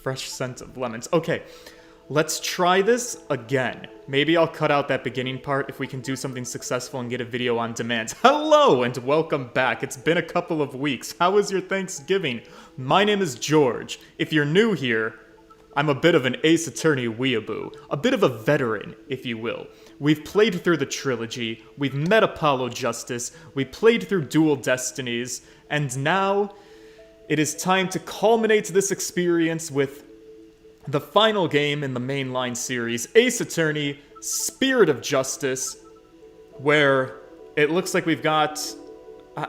Fresh scent of lemons. Okay, let's try this again. Maybe I'll cut out that beginning part if we can do something successful and get a video on demand. Hello and welcome back. It's been a couple of weeks. How was your Thanksgiving? My name is George. If you're new here, I'm a bit of an Ace Attorney weeaboo. A bit of a veteran, if you will. We've played through the trilogy, we've met Apollo Justice, we played through Dual Destinies, and now it is time to culminate this experience with the final game in the mainline series, Ace Attorney, Spirit of Justice, where it looks like we've got,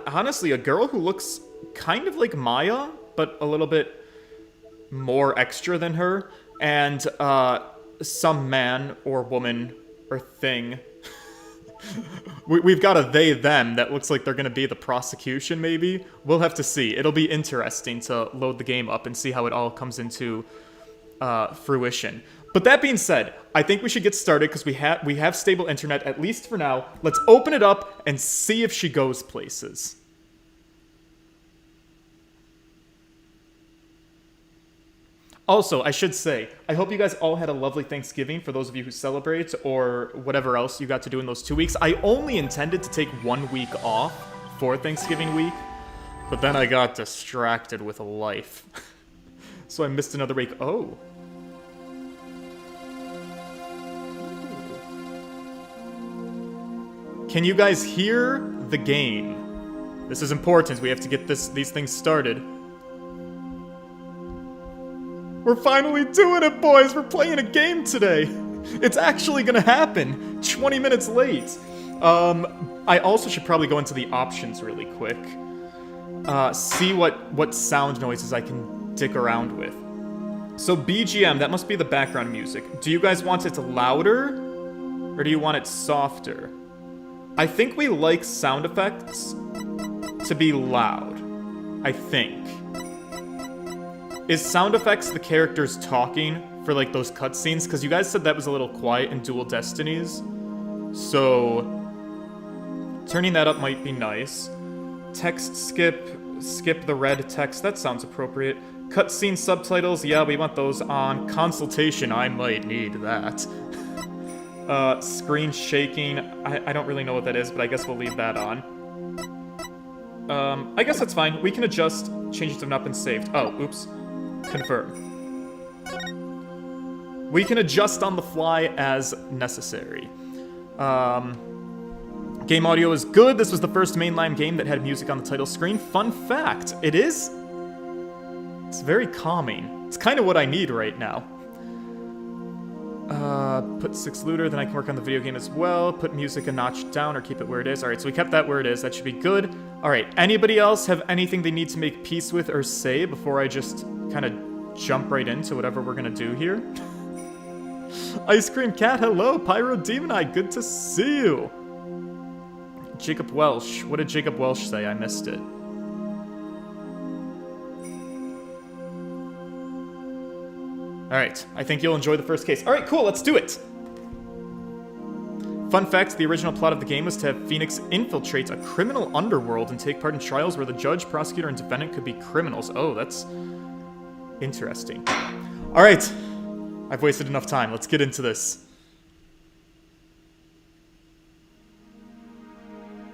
honestly, a girl who looks kind of like Maya, but a little bit more extra than her, and some man or woman or thing. We've got a they-them that looks like they're going to be the prosecution, maybe? We'll have to see. It'll be interesting to load the game up and see how it all comes into fruition. But that being said, I think we should get started because we have stable internet, at least for now. Let's open it up and see if she goes places. Also, I should say, I hope you guys all had a lovely Thanksgiving for those of you who celebrate, or whatever else you got to do in those 2 weeks. I only intended to take 1 week off for Thanksgiving week, but then I got distracted with life. So I missed another week. Oh. Can you guys hear the game? This is important. We have to get these things started. We're finally doing it, boys! We're playing a game today! It's actually gonna happen! 20 minutes late! I also should probably go into the options really quick. See what sound noises I can dick around with. So BGM, that must be the background music. Do you guys want it louder? Or do you want it softer? I think we like sound effects to be loud. I think. Is sound effects the characters talking for, like, those cutscenes? Because you guys said that was a little quiet in Dual Destinies. So, turning that up might be nice. Text skip the red text, that sounds appropriate. Cutscene subtitles, yeah, we want those on. Consultation, I might need that. Screen shaking, I don't really know what that is, but I guess we'll leave that on. I guess that's fine. We can adjust, change it to not been saved. Oh, oops. Confirm. We can adjust on the fly as necessary. Game audio is good. This was the first mainline game that had music on the title screen. Fun fact, it is... It's very calming. It's kind of what I need right now. Put 6 looter, then I can work on the video game as well. Put music a notch down or keep it where it is. Alright, so we kept that where it is. That should be good. Alright, anybody else have anything they need to make peace with or say before I just kind of jump right into whatever we're gonna do here? Ice Cream Cat, hello! Pyro Demon Eye, good to see you! Jacob Welsh. What did Jacob Welsh say? I missed it. Alright, I think you'll enjoy the first case. Alright, cool, let's do it! Fun fact, the original plot of the game was to have Phoenix infiltrate a criminal underworld and take part in trials where the judge, prosecutor, and defendant could be criminals. Oh, that's interesting. Alright, I've wasted enough time. Let's get into this.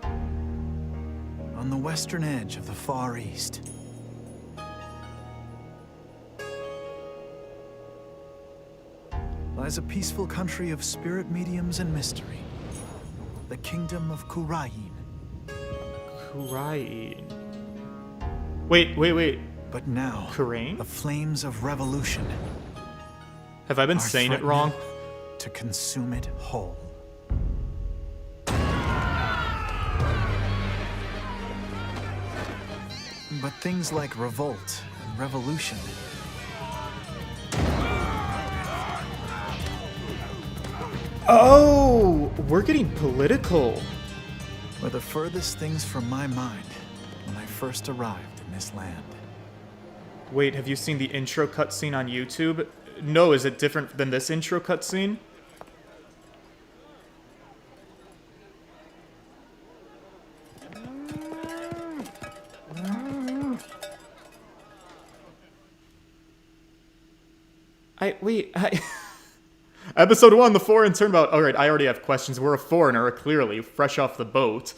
On the western edge of the Far East, lies a peaceful country of spirit mediums and mystery. The kingdom of Kurain. Kurain. Wait. But now, Kurain? the flames of revolution Have I been saying it wrong? to consume it whole. But things like revolt and revolution Oh, we're getting political. were the furthest things from my mind when I first arrived in this land. Wait, have you seen the intro cutscene on YouTube? No, is it different than this intro cutscene? Episode 1, the foreign turnabout. Alright, I already have questions. We're a foreigner, clearly, fresh off the boat.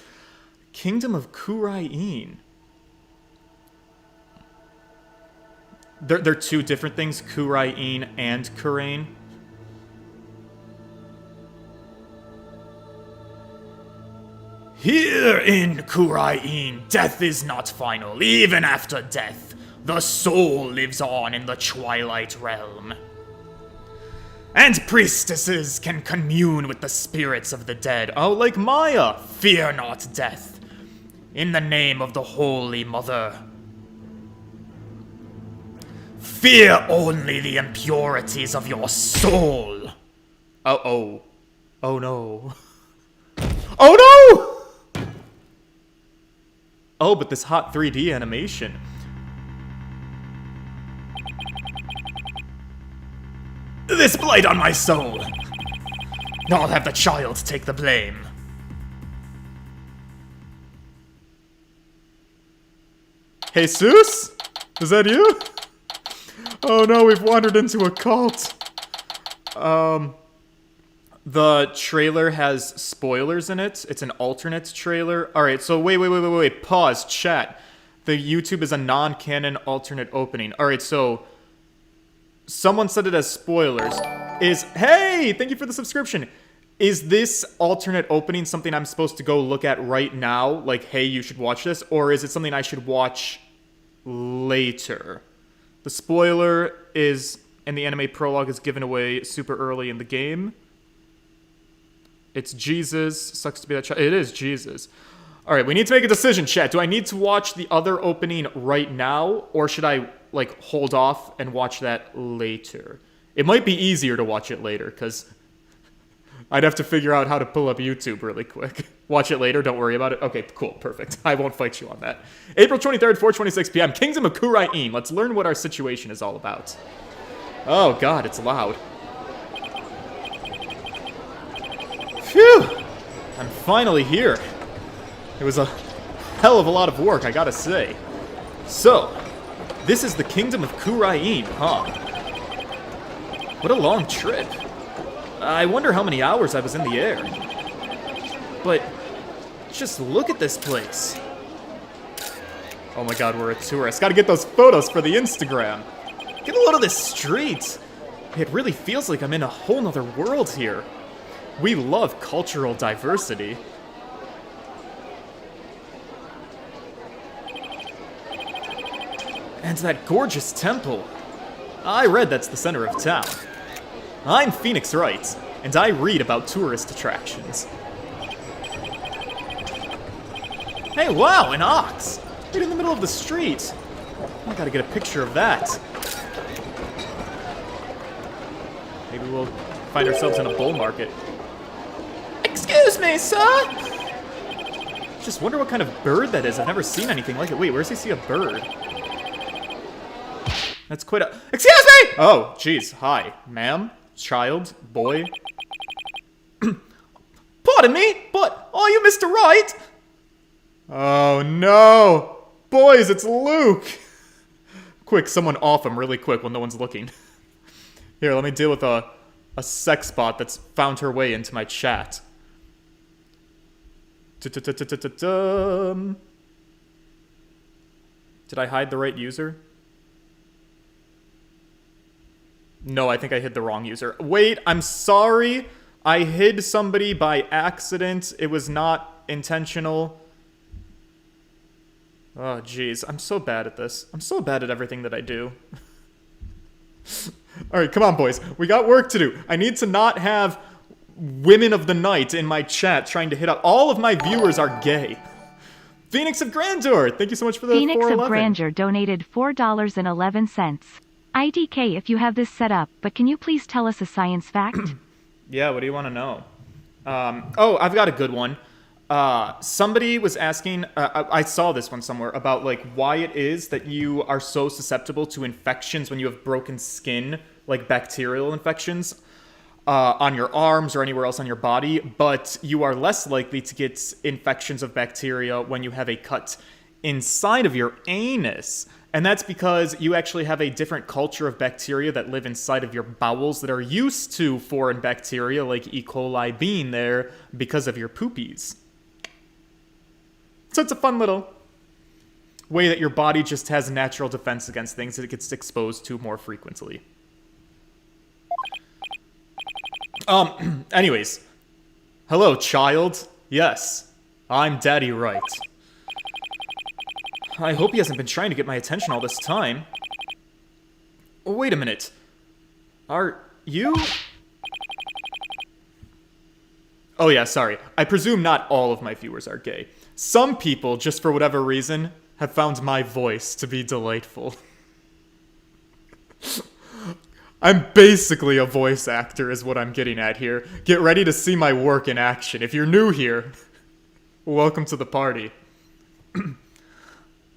Kingdom of Kurain. They're two different things, Kurain and Kurain. Here in Kurain, death is not final. Even after death, the soul lives on in the Twilight Realm. And priestesses can commune with the spirits of the dead. Oh, like Maya. Fear not death. In the name of the Holy Mother. Fear only the impurities of your soul. Uh-oh. Oh no. Oh no! Oh, but this hot 3D animation. This blight on my soul. I'll have the child take the blame. Jesus? Is that you? Oh no, we've wandered into a cult. The trailer has spoilers in it. It's an alternate trailer. Alright, so wait. Pause, chat. The YouTube is a non-canon alternate opening. Alright, so someone said it as spoilers. Hey, thank you for the subscription. Is this alternate opening something I'm supposed to go look at right now? Like, hey, you should watch this? Or is it something I should watch later? The spoiler is, and the anime prologue is given away super early in the game. It's Jesus. Sucks to be that child. It is Jesus. Alright, we need to make a decision, chat. Do I need to watch the other opening right now? Or should I, like, hold off and watch that later? It might be easier to watch it later, because I'd have to figure out how to pull up YouTube really quick. Watch it later, don't worry about it. Okay, cool, perfect. I won't fight you on that. April 23rd, 4:26 p.m. Kingdom of Kurain. Let's learn what our situation is all about. Oh god, it's loud. Phew! I'm finally here. It was a hell of a lot of work, I gotta say. So, this is the Kingdom of Kurain, huh? What a long trip. I wonder how many hours I was in the air. But, just look at this place. Oh my god, we're a tourist. Gotta get those photos for the Instagram. Get a load of this street. It really feels like I'm in a whole nother world here. We love cultural diversity. And that gorgeous temple. I read that's the center of town. I'm Phoenix Wright, and I read about tourist attractions. Hey, wow, an ox! Right in the middle of the street. I gotta get a picture of that. Maybe we'll find ourselves in a bull market. Excuse me, sir! Just wonder what kind of bird that is. I've never seen anything like it. Wait, where does he see a bird? That's quite a... Excuse me! Oh, jeez. Hi. Ma'am? Child? Boy? Pardon me, but are you Mr. Wright? Oh, no! Boys, it's Luke! Quick, someone off him really quick when no one's looking. Here, let me deal with a sex bot that's found her way into my chat. Did I hide the right user? No, I think I hid the wrong user. Wait, I'm sorry. I hid somebody by accident. It was not intentional. Oh, jeez. I'm so bad at this. I'm so bad at everything that I do. Alright, come on, boys. We got work to do. I need to not have women of the night in my chat trying to hit up. All of my viewers are gay. Phoenix of Grandeur, thank you so much for the Phoenix 411. of Grandeur donated $4.11. IDK if you have this set up, but can you please tell us a science fact? Yeah, what do you want to know? Oh, I've got a good one. Somebody was asking, I saw this one somewhere, about like why it is that you are so susceptible to infections when you have broken skin, like bacterial infections, on your arms or anywhere else on your body, but you are less likely to get infections of bacteria when you have a cut inside of your anus. And that's because you actually have a different culture of bacteria that live inside of your bowels that are used to foreign bacteria like E. coli being there because of your poopies. So it's a fun little way that your body just has a natural defense against things that it gets exposed to more frequently. Anyways. Hello, child. Yes, I'm Daddy Right. I hope he hasn't been trying to get my attention all this time. Wait a minute. Are you? Oh yeah, sorry. I presume not all of my viewers are gay. Some people, just for whatever reason, have found my voice to be delightful. I'm basically a voice actor is what I'm getting at here. Get ready to see my work in action. If you're new here, welcome to the party.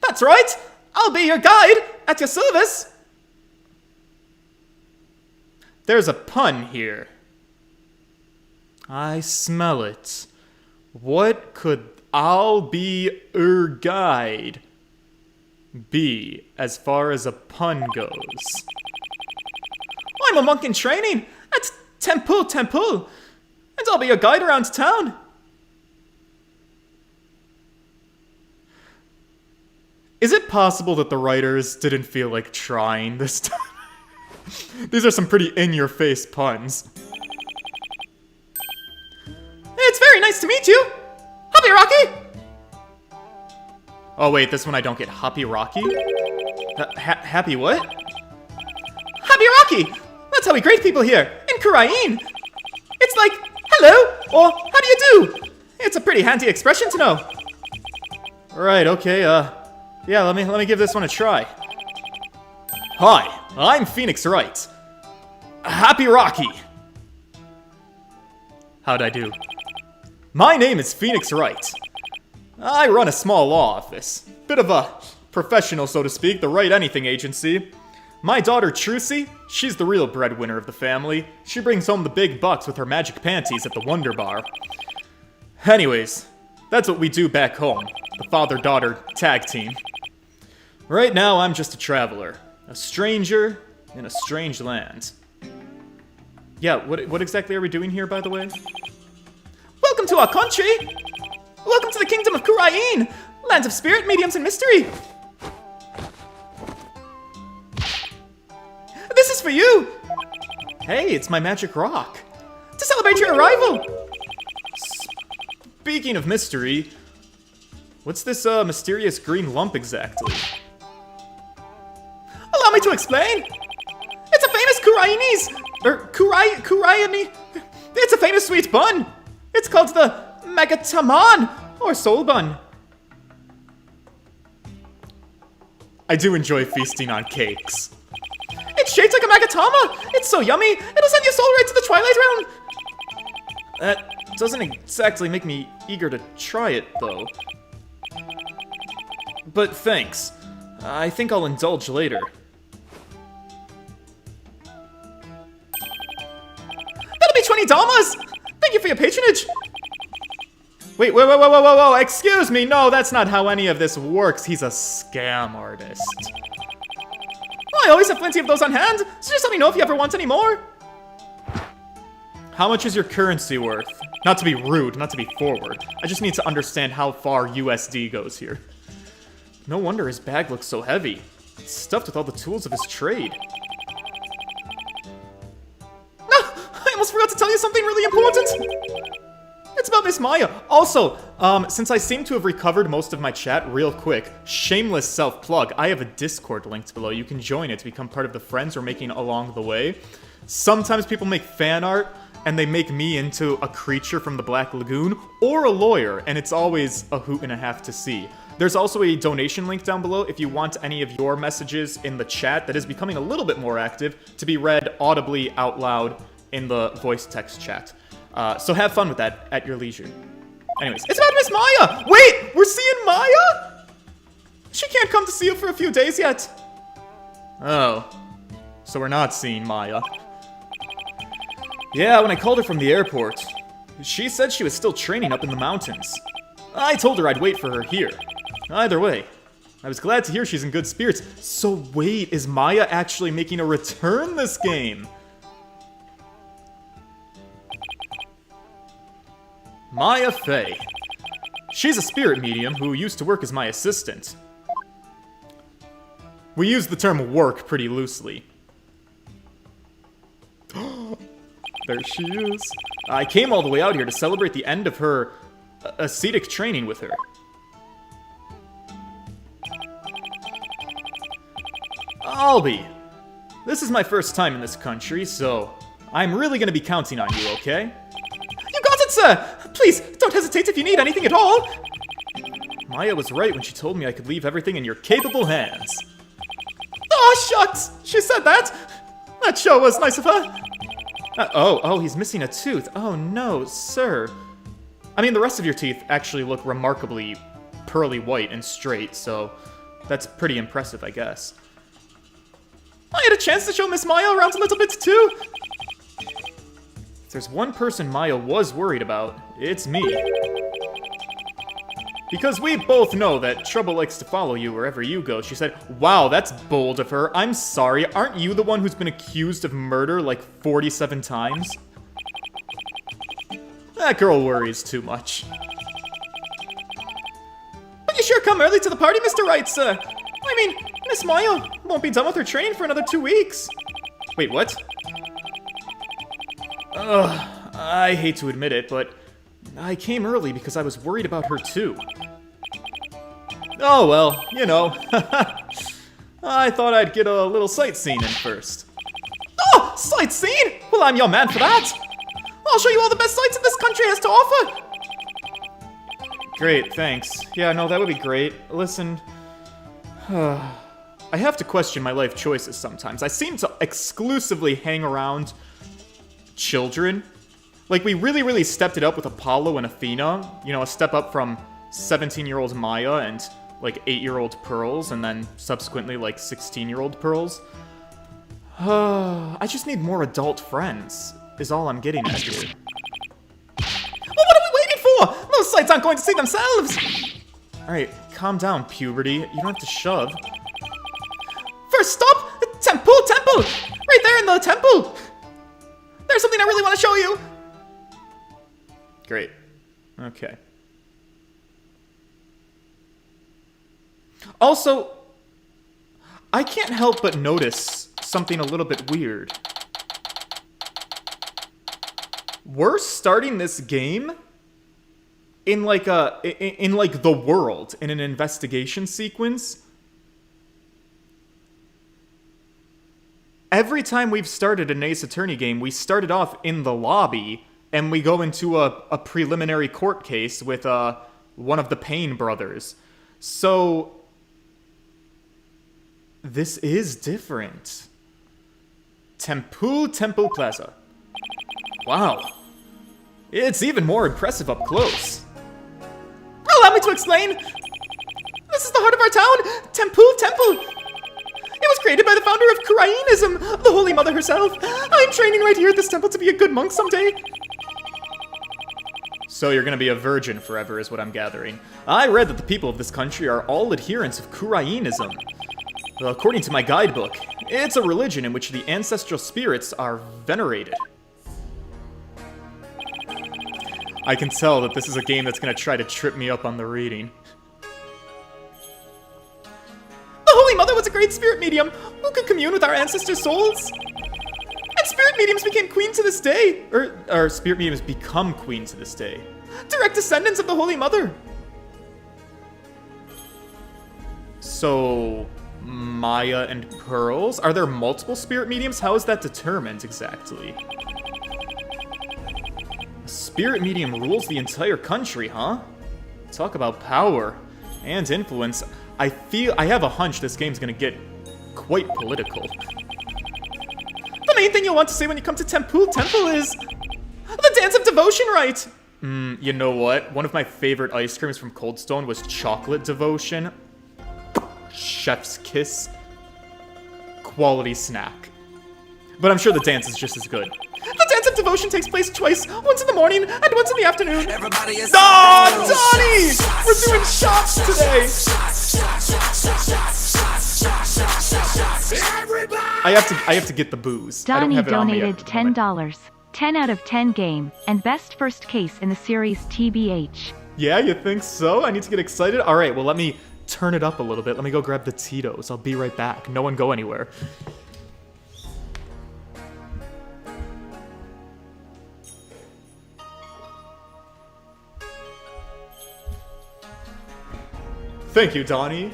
That's right! I'll be your guide, at your service! There's a pun here. I smell it. What could "I'll be your guide" be as far as a pun goes? I'm a monk in training at Temple, and I'll be your guide around town. Is it possible that the writers didn't feel like trying this time? These are some pretty in-your-face puns. It's very nice to meet you. Happy Rocky! Oh wait, this one I don't get. Happy Rocky? Happy what? Happy Rocky! That's how we greet people here, in Kurain. It's like, hello, or how do you do? It's a pretty handy expression to know. Right, okay, yeah, let me give this one a try. Hi, I'm Phoenix Wright. Happy Rocky. How'd I do? My name is Phoenix Wright. I run a small law office. Bit of a professional, so to speak, the Write Anything agency. My daughter Trucy, she's the real breadwinner of the family. She brings home the big bucks with her magic panties at the Wonder Bar. Anyways, that's what we do back home. The father-daughter tag team. Right now, I'm just a traveler. A stranger in a strange land. Yeah, what exactly are we doing here, by the way? Welcome to our country! Welcome to the kingdom of Kurain! Land of spirit, mediums, and mystery! This is for you! Hey, it's my magic rock. To celebrate your arrival! Speaking of mystery, what's this mysterious green lump exactly? Allow me to explain! It's a famous Kurainese... It's a famous sweet bun! It's called the Magataman, or soul bun. I do enjoy feasting on cakes. It's shaped like a Magatama! It's so yummy, it'll send your soul right to the Twilight Realm! That doesn't exactly make me eager to try it, though. But thanks. I think I'll indulge later. That'll be 20 Damas! Thank you for your patronage! Wait, whoa, excuse me, no, that's not how any of this works. He's a scam artist. Oh, I always have plenty of those on hand, so just let me know if you ever want any more. How much is your currency worth? Not to be rude, not to be forward. I just need to understand how far USD goes here. No wonder his bag looks so heavy. It's stuffed with all the tools of his trade. No! I almost forgot to tell you something really important! It's about Miss Maya. Also, since I seem to have recovered most of my chat real quick, shameless self-plug, I have a Discord linked below. You can join it to become part of the friends we're making along the way. Sometimes people make fan art, and they make me into a creature from the Black Lagoon, or a lawyer, and it's always a hoot and a half to see. There's also a donation link down below if you want any of your messages in the chat that is becoming a little bit more active to be read audibly out loud in the voice text chat. So have fun with that at your leisure. Anyways, it's about Miss Maya! Wait! We're seeing Maya?! She can't come to see you for a few days yet. Oh. So we're not seeing Maya. Yeah, when I called her from the airport, she said she was still training up in the mountains. I told her I'd wait for her here. Either way, I was glad to hear she's in good spirits. So wait, is Maya actually making a return this game? Maya Fey. She's a spirit medium who used to work as my assistant. We use the term work pretty loosely. There she is. I came all the way out here to celebrate the end of her ascetic training with her. Albie, this is my first time in this country, so I'm really gonna be counting on you, okay? You got it, sir! Please, don't hesitate if you need anything at all! Maya was right when she told me I could leave everything in your capable hands. Oh, shucks! She said that! That sure was nice of her! Oh, he's missing a tooth. Oh no, sir. I mean, the rest of your teeth actually look remarkably pearly white and straight, so that's pretty impressive, I guess. I had a chance to show Miss Maya around a little bit too. If there's one person Maya was worried about, it's me. Because we both know that trouble likes to follow you wherever you go, she said. Wow, that's bold of her. I'm sorry, aren't you the one who's been accused of murder like 47 times? That girl worries too much. But you sure come early to the party, Mr. Wright, sir. I mean, Miss Maya won't be done with her training for another 2 weeks. Wait, what? Ugh, I hate to admit it, but I came early because I was worried about her too. Oh well, you know. I thought I'd get a little sightseeing in first. Oh, sightseeing? Well, I'm your man for that. I'll show you all the best sights that this country has to offer. Great, thanks. Yeah, no, that would be great. Listen, I have to question my life choices sometimes. I seem to exclusively hang around children. Like, we really stepped it up with Apollo and Athena. You know, a step up from 17-year-old Maya and, like, 8-year-old Pearls, and then subsequently, like, 16-year-old Pearls. I just need more adult friends, is all I'm getting at here. Well, what are we waiting for? Those sights aren't going to see themselves! Alright, calm down, puberty. You don't have to shove. First stop! Temple! Right there in the temple! There's something I really want to show you! Great. Okay. Also, I can't help but notice something a little bit weird. We're starting this game in like the world, in an investigation sequence. Every time we've started an Ace Attorney game, we started off in the lobby, and we go into a preliminary court case with one of the Payne brothers. So this is different. Temple Plaza. Wow. It's even more impressive up close. Allow me to explain. This is the heart of our town, Temple. It was created by the founder of Kurainism, the Holy Mother herself. I'm training right here at this temple to be a good monk someday. So you're gonna be a virgin forever is what I'm gathering. I read that the people of this country are all adherents of Kurainism. According to my guidebook, it's a religion in which the ancestral spirits are venerated. I can tell that this is a game that's gonna try to trip me up on the reading. The Holy Mother was a great spirit medium who could commune with our ancestors' souls. And spirit mediums became queen to this day. Or spirit mediums become queen to this day. Direct descendants of the Holy Mother. So, Maya and Pearls? Are there multiple spirit mediums? How is that determined exactly? A spirit medium rules the entire country, huh? Talk about power and influence. I have a hunch this game's gonna get quite political. The main thing you'll want to say when you come to Temple is the Dance of Devotion Rite. You know what? One of my favorite ice creams from Cold Stone was Chocolate Devotion. Chef's kiss. Quality snack. But I'm sure the dance is just as good. The dance of devotion takes place twice, once in the morning and once in the afternoon. Everybody is Donnie! We're doing shots today! I have to get the booze. I don't Donnie have it on me donated at the moment. $10. 10 out of 10 game, and best first case in the series TBH. Yeah, you think so? I need to get excited? Alright, well let me turn it up a little bit. Let me go grab the Tito's. I'll be right back. No one go anywhere. Thank you, Donnie,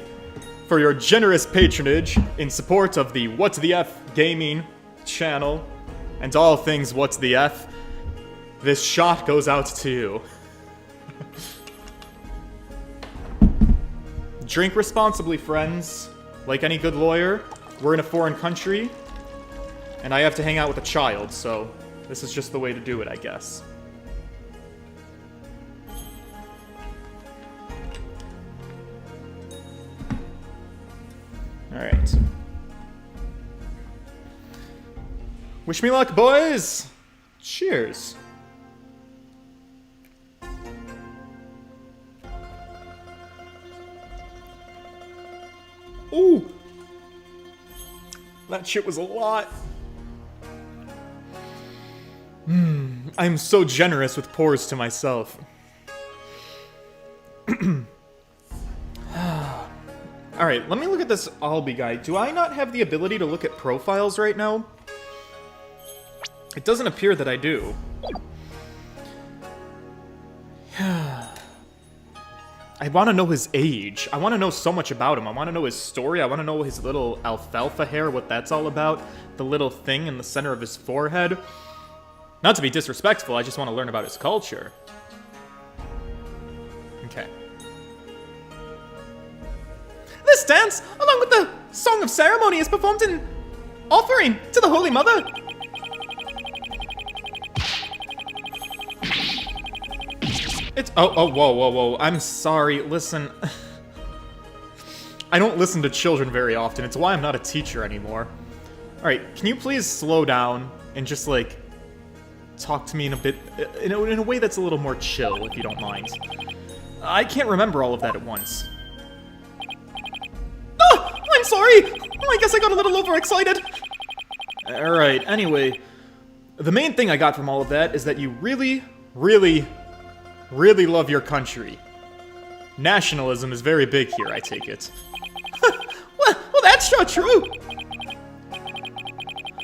for your generous patronage in support of the WhatThe'Eff'Gaming channel and all things What's the F. This shot goes out to you. Drink responsibly, friends. Like any good lawyer, we're in a foreign country, and I have to hang out with a child, so this is just the way to do it, I guess. Alright. Wish me luck, boys! Cheers. Ooh! That shit was a lot. I'm so generous with pours to myself. Alright, let me look at this Albi guy. Do I not have the ability to look at profiles right now? It doesn't appear that I do. I want to know his age. I want to know so much about him. I want to know his story. I want to know his little alfalfa hair, what that's all about. The little thing in the center of his forehead. Not to be disrespectful, I just want to learn about his culture. Okay. This dance, along with the Song of Ceremony, is performed in offering to the Holy Mother. It's whoa. I'm sorry. Listen. I don't listen to children very often. It's why I'm not a teacher anymore. Alright, can you please slow down and just, like, talk to me in a bit, in a way that's a little more chill, if you don't mind. I can't remember all of that at once. Oh, I'm sorry! Oh, I guess I got a little overexcited. Alright, anyway, the main thing I got from all of that is that you really love your country. Nationalism is very big here, I take it. well, that's sure true!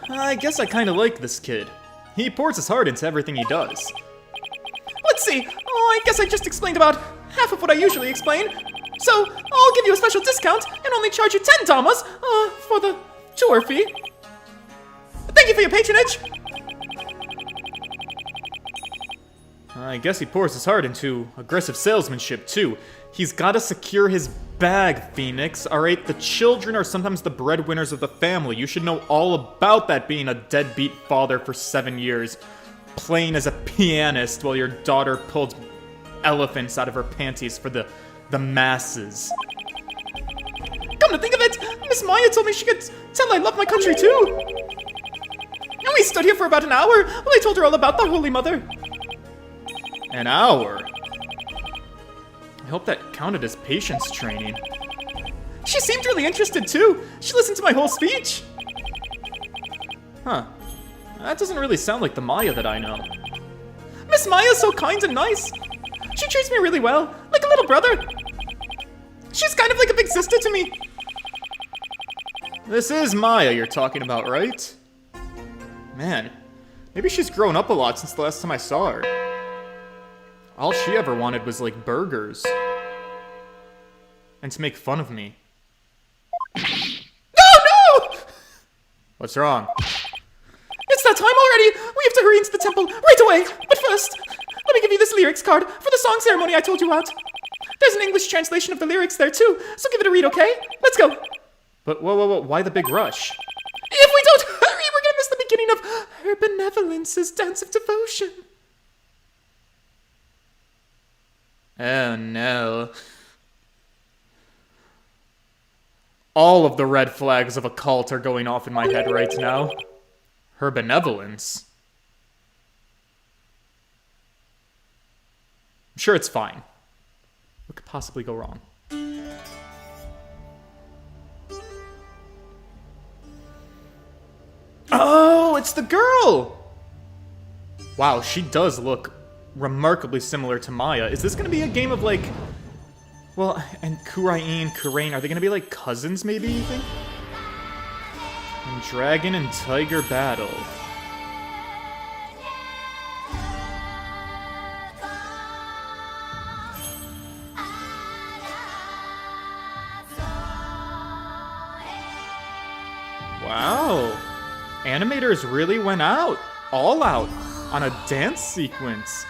I guess I kinda like this kid. He pours his heart into everything he does. Let's see. Oh, I guess I just explained about half of what I usually explain. So, I'll give you a special discount and only charge you 10 damas for the tour fee. Thank you for your patronage. I guess he pours his heart into aggressive salesmanship, too. He's gotta secure his bag, Phoenix, alright? The children are sometimes the breadwinners of the family. You should know all about that, being a deadbeat father for 7 years, playing as a pianist while your daughter pulled elephants out of her panties for the masses. Come to think of it, Miss Maya told me she could tell I love my country, too. And we stood here for about an hour while I told her all about the Holy Mother. An hour? I hope that counted as patience training. She seemed really interested, too. She listened to my whole speech. Huh. That doesn't really sound like the Maya that I know. Miss Maya's so kind and nice. She treats me really well, like a little brother. She's kind of like a big sister to me. This is Maya you're talking about, right? Man, maybe she's grown up a lot since the last time I saw her. All she ever wanted was, like, burgers. And to make fun of me. No! What's wrong? It's that time already! We have to hurry into the temple right away! But first, let me give you this lyrics card for the song ceremony I told you about. There's an English translation of the lyrics there, too, so give it a read, okay? Let's go! But, whoa, why the big rush? If we don't hurry, we're gonna miss the beginning of Her Benevolence's Dance of Devotion. Oh no. All of the red flags of a cult are going off in my head right now. Her benevolence? I'm sure it's fine. What could possibly go wrong? Oh, it's the girl! Wow, she does look remarkably similar to Maya. Is this gonna be a game of, like... Well, and Kurain, are they gonna be, like, cousins, maybe, you think? And Dragon and Tiger battle. Wow. Animators really went all out, on a dance sequence.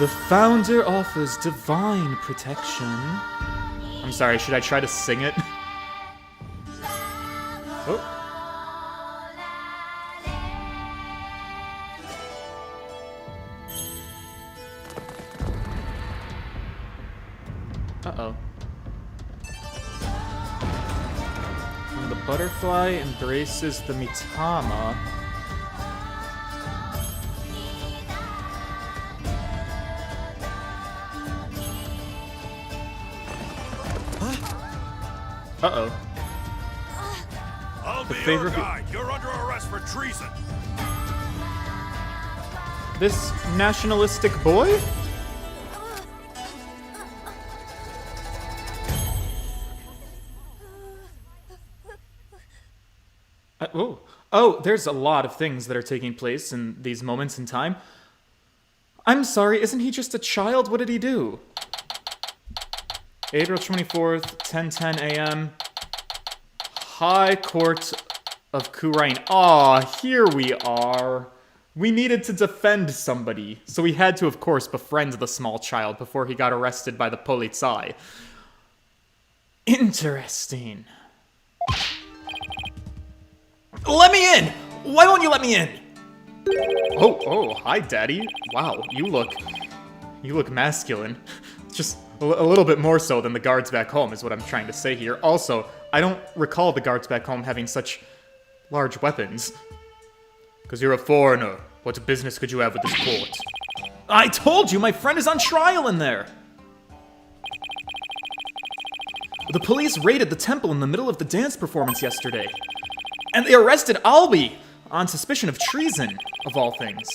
The founder offers divine protection. I'm sorry, should I try to sing it? Oh. Uh-oh. When the butterfly embraces the Mitama... Uh-oh. I'll The be favor- your guy. You're under arrest for treason. This nationalistic boy? Oh, there's a lot of things that are taking place in these moments in time. I'm sorry, isn't he just a child? What did he do? April 24th, 10:10 a.m. High Court of Kurain. Aw, here we are. We needed to defend somebody, so we had to, of course, befriend the small child before he got arrested by the Polizei. Interesting. Let me in! Why won't you let me in? Oh, hi, Daddy. Wow, you look masculine. Just a little bit more so than the guards back home is what I'm trying to say here. Also, I don't recall the guards back home having such large weapons. Because you're a foreigner. What business could you have with this court? I told you, my friend is on trial in there! The police raided the temple in the middle of the dance performance yesterday. And they arrested Albie on suspicion of treason, of all things.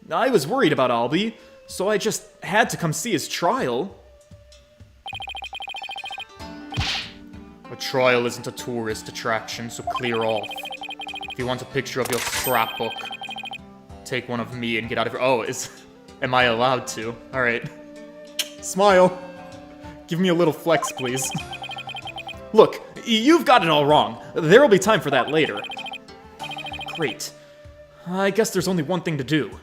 I was worried about Albie, so I just had to come see his trial. A trial isn't a tourist attraction, so clear off. If you want a picture of your scrapbook, take one of me and get out of here. Oh, am I allowed to? Alright. Smile. Give me a little flex, please. Look, you've got it all wrong. There'll be time for that later. Great. I guess there's only one thing to do.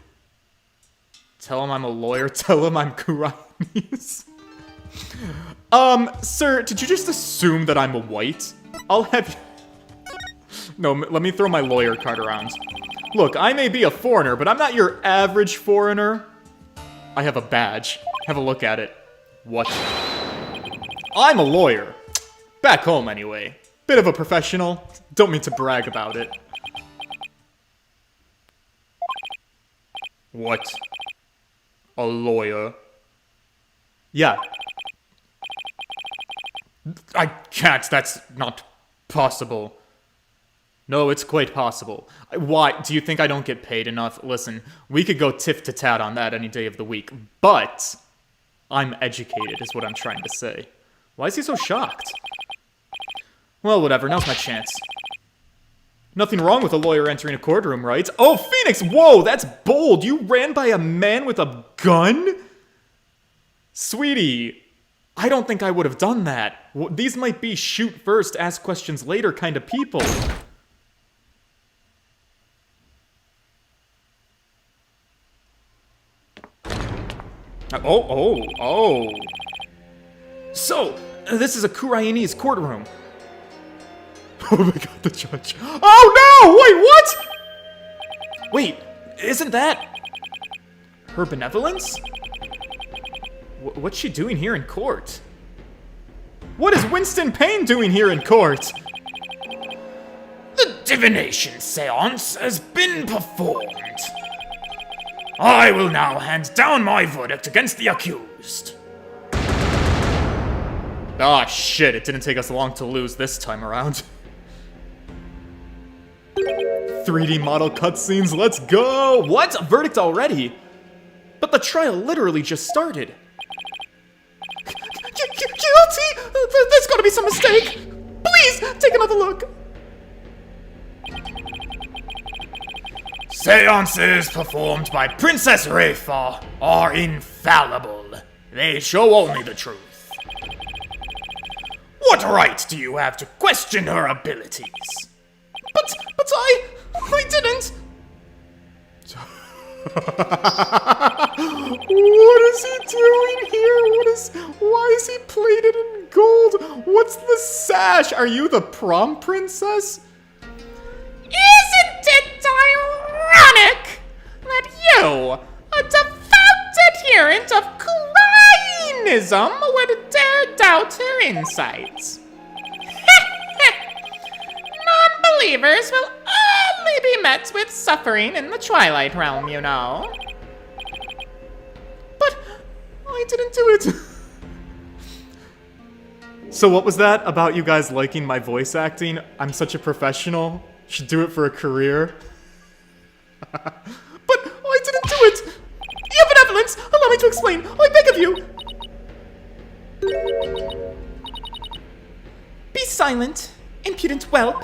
Tell him I'm a lawyer, tell him I'm Kurainese. Sir, did you just assume that I'm a white? I'll have you... No, let me throw my lawyer card around. Look, I may be a foreigner, but I'm not your average foreigner. I have a badge. Have a look at it. What? I'm a lawyer. Back home, anyway. Bit of a professional. Don't mean to brag about it. What? A lawyer? Yeah. I can't. That's not possible. No, it's quite possible. Why? Do you think I don't get paid enough? Listen, we could go tit-to-tat on that any day of the week, but I'm educated, is what I'm trying to say. Why is he so shocked? Well, whatever. Now's my chance. Nothing wrong with a lawyer entering a courtroom, right? Oh, Phoenix! Whoa, that's bold! You ran by a man with a gun? Sweetie, I don't think I would have done that. These might be shoot first, ask questions later kind of people. Oh. So, this is a Kurainese courtroom. Oh my god, the judge. Oh no! Wait, what? Wait, isn't that her benevolence? What's she doing here in court? What is Winston Payne doing here in court? The divination seance has been performed. I will now hand down my verdict against the accused. Ah, shit, it didn't take us long to lose this time around. 3D model cutscenes, let's go! What? A verdict already? But the trial literally just started. Guilty? There's gotta be some mistake! Please, take another look! Seances performed by Princess Rayfa are infallible. They show only the truth. What right do you have to question her abilities? But I didn't! What is he doing here? Why is he plated in gold? What's the sash? Are you the prom princess? Isn't it ironic that you, a devout adherent of Kurainism, would dare doubt her insights? Non-believers will only be met with suffering in the Twilight Realm, you know. But I didn't do it. So what was that about you guys liking my voice acting? I'm such a professional. Should do it for a career. But I didn't do it! Your benevolence! Allow me to explain! I beg of you! Be silent, impudent whelp.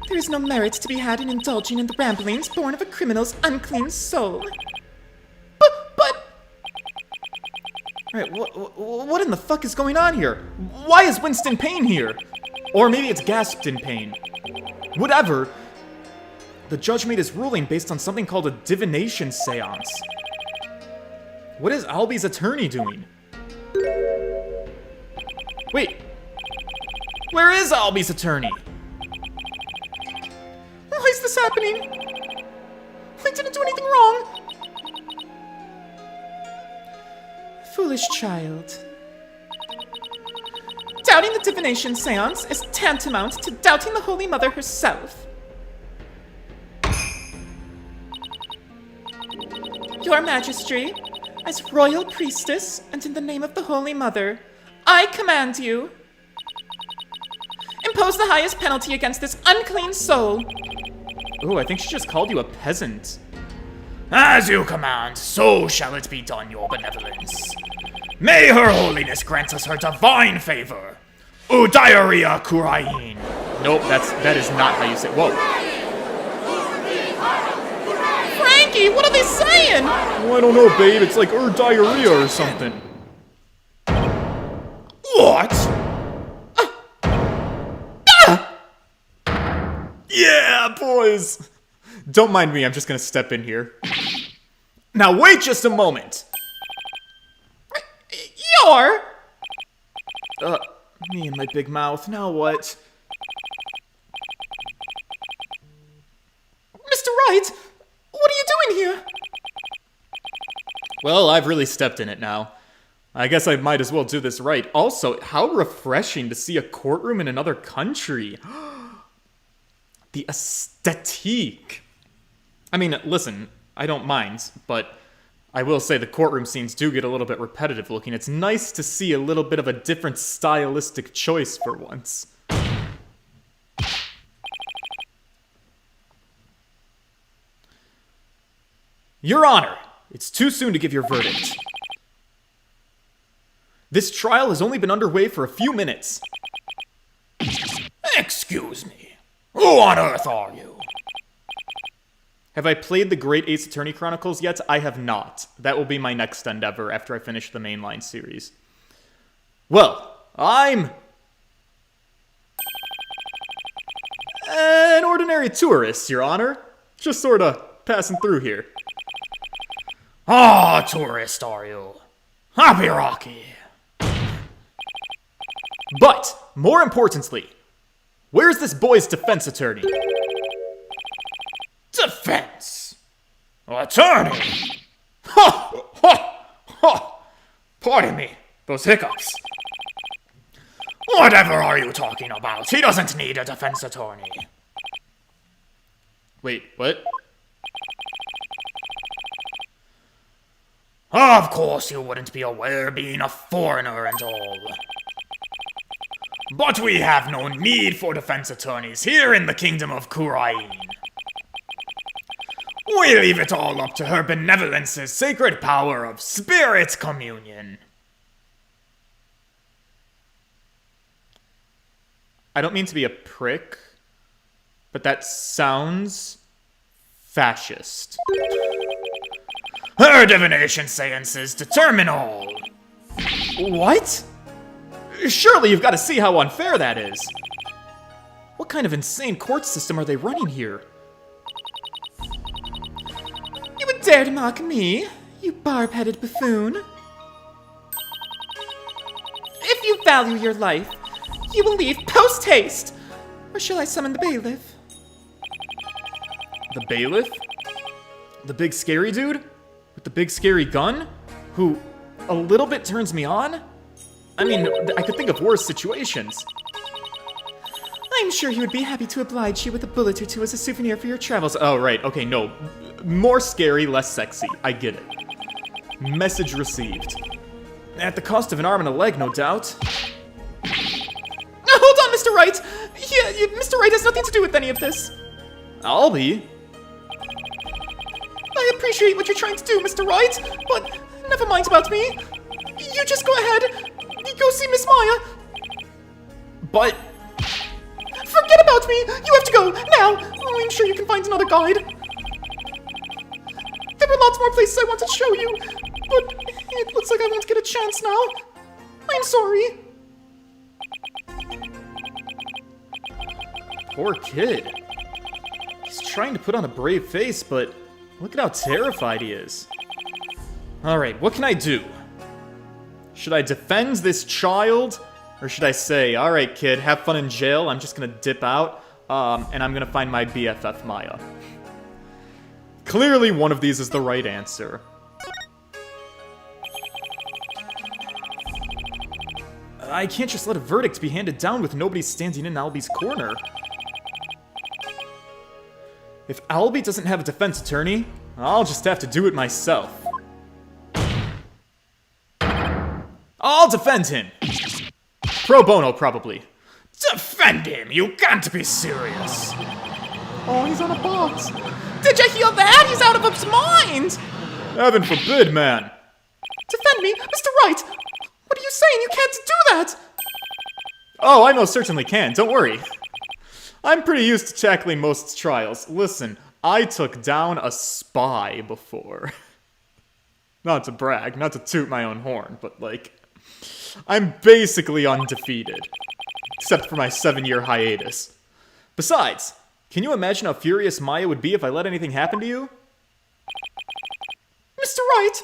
There is no merit to be had in indulging in the ramblings born of a criminal's unclean soul. But... Alright, what in the fuck is going on here? Why is Winston Payne here? Or maybe it's gasped in pain. Whatever. The judge made his ruling based on something called a divination seance. What is Albie's attorney doing? Wait. Where is Albie's attorney? Why is this happening? I didn't do anything wrong. Foolish child. Doubting the divination seance is tantamount to doubting the Holy Mother herself. Your Majesty, as royal priestess and in the name of the Holy Mother, I command you. Impose the highest penalty against this unclean soul. Ooh, I think she just called you a peasant. As you command, so shall it be done, your benevolence. May her holiness grant us her divine favor. Diarrhea Kurain. Nope, that is not how you say. Whoa. Frankie, what are they saying? Oh, I don't know, babe. It's like diarrhea or something. What? Yeah, boys. Don't mind me. I'm just gonna step in here. Now wait just a moment. You're... me and my big mouth, now what? Mr. Wright, what are you doing here? Well, I've really stepped in it now. I guess I might as well do this right. Also, how refreshing to see a courtroom in another country. The aesthetique. I mean, listen, I don't mind, but I will say the courtroom scenes do get a little bit repetitive looking. It's nice to see a little bit of a different stylistic choice for once. Your Honor, it's too soon to give your verdict. This trial has only been underway for a few minutes. Excuse me. Who on earth are you? Have I played the Great Ace Attorney Chronicles yet? I have not. That will be my next endeavor after I finish the mainline series. Well, I'm... an ordinary tourist, Your Honor. Just sorta passing through here. Ah, tourist, are you? Happy Rocky. But, more importantly, where's this boy's defense attorney? Defense? Attorney? Ha! Ha! Ha! Pardon me, those hiccups. Whatever are you talking about? He doesn't need a defense attorney. Wait, what? Of course you wouldn't be aware, being a foreigner and all. But we have no need for defense attorneys here in the kingdom of Kurain. We leave it all up to her benevolence's sacred power of spirit communion. I don't mean to be a prick, but that sounds fascist. Her divination seances determine all. What? Surely you've got to see how unfair that is. What kind of insane court system are they running here? You would dare to mock me, you barb-headed buffoon? If you value your life, you will leave post-haste! Or shall I summon the bailiff? The bailiff? The big scary dude? With the big scary gun? Who a little bit turns me on? I mean, I could think of worse situations. I'm sure he would be happy to oblige you with a bullet or two as a souvenir for your travels. Oh, right. Okay, no. More scary, less sexy. I get it. Message received. At the cost of an arm and a leg, no doubt. Hold on, Mr. Wright! Mr. Wright has nothing to do with any of this. Albie? I appreciate what you're trying to do, Mr. Wright, but never mind about me. You just go ahead. Go see Miss Maya. But... Forget about me! You have to go, now! Oh, I'm sure you can find another guide. There were lots more places I wanted to show you, but it looks like I won't get a chance now. I'm sorry. Poor kid. He's trying to put on a brave face, but look at how terrified he is. Alright, what can I do? Should I defend this child? Or should I say, alright kid, have fun in jail, I'm just gonna dip out, and I'm gonna find my BFF Maya. Clearly one of these is the right answer. I can't just let a verdict be handed down with nobody standing in Albie's corner. If Albie doesn't have a defense attorney, I'll just have to do it myself. I'll defend him! Pro bono, probably. Defend him! You can't be serious! Oh, he's on a box! Did you hear that? He's out of his mind! Heaven forbid, man! Defend me! Mr. Wright! What are you saying? You can't do that! Oh, I most certainly can, don't worry. I'm pretty used to tackling most trials. Listen, I took down a spy before. Not to brag, not to toot my own horn, but like... I'm basically undefeated. Except for my 7-year hiatus. Besides, can you imagine how furious Maya would be if I let anything happen to you? Mr. Wright!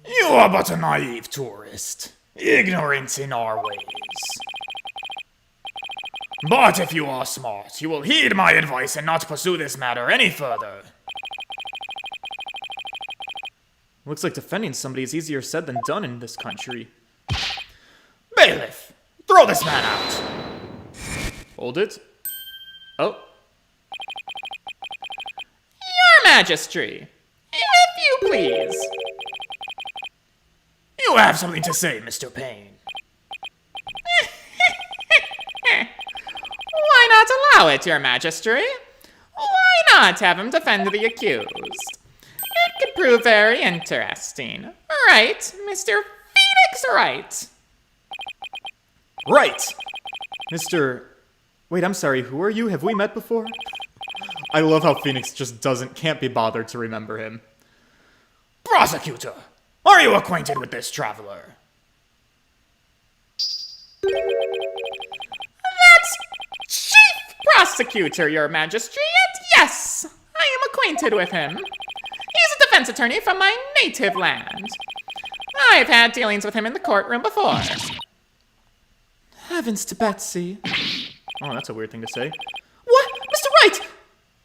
You are but a naive tourist, ignorant in our ways. But if you are smart, you will heed my advice and not pursue this matter any further. Looks like defending somebody is easier said than done in this country. Bailiff, throw this man out. Hold it. Oh. Your Majesty, if you please. You have something to say, Mr. Payne. Why not allow it, Your Majesty? Why not have him defend the accused? It could prove very interesting. Right, Mr. Phoenix Wright? Right! Mr... Wait, I'm sorry, who are you? Have we met before? I love how Phoenix just can't be bothered to remember him. Prosecutor, are you acquainted with this traveler? That's Chief Prosecutor, Your Majesty, and yes, I am acquainted with him. He's a defense attorney from my native land. I've had dealings with him in the courtroom before. Heavens to Betsy. Oh, that's a weird thing to say. What? Mr. Wright!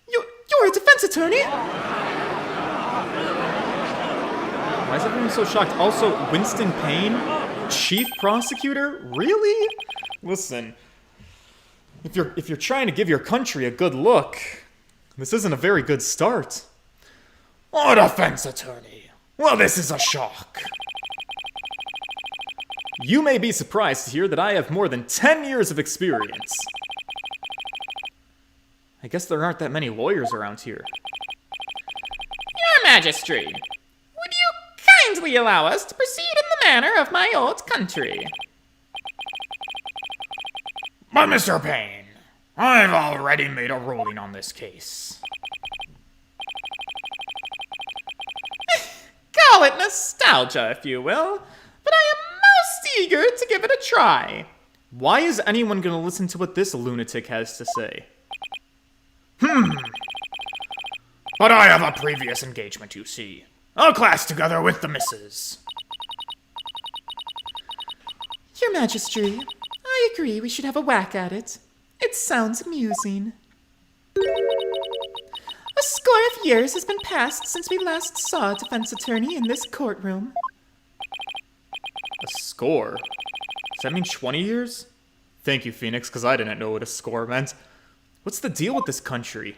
You're a defense attorney? Why is everyone so shocked? Also, Winston Payne? Chief prosecutor? Really? Listen, if you're trying to give your country a good look, This isn't a very good start. Oh, defense attorney. Well, this is a shock. You may be surprised to hear that I have more than 10 years of experience. I guess there aren't that many lawyers around here. Your Majesty, would you kindly allow us to proceed in the manner of my old country? But Mr. Payne, I've already made a ruling on this case. Call it nostalgia, if you will, but I am most eager to give it a try. Why is anyone gonna listen to what this lunatic has to say? But I have a previous engagement, you see. A class together with the missus. Your Majesty, I agree we should have a whack at it. It sounds amusing. A score of years has been passed since we last saw a defense attorney in this courtroom. A score? Does that mean 20 years? Thank you, Phoenix, because I didn't know what a score meant. What's the deal with this country?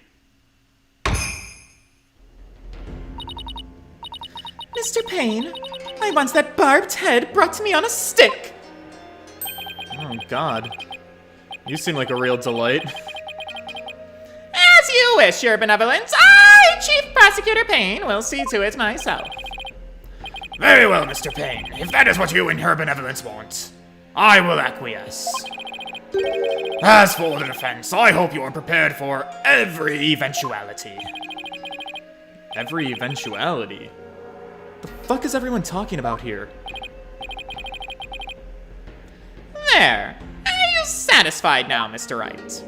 Mr. Payne, I want that barbed head brought to me on a stick. Oh, God. You seem like a real delight. As you wish, Your Benevolence. I, Chief Prosecutor Payne, will see to it myself. Very well, Mr. Payne. If that is what you and her benevolence want, I will acquiesce. As for the defense, I hope you are prepared for every eventuality. Every eventuality? The fuck is everyone talking about here? There. Are you satisfied now, Mr. Wright?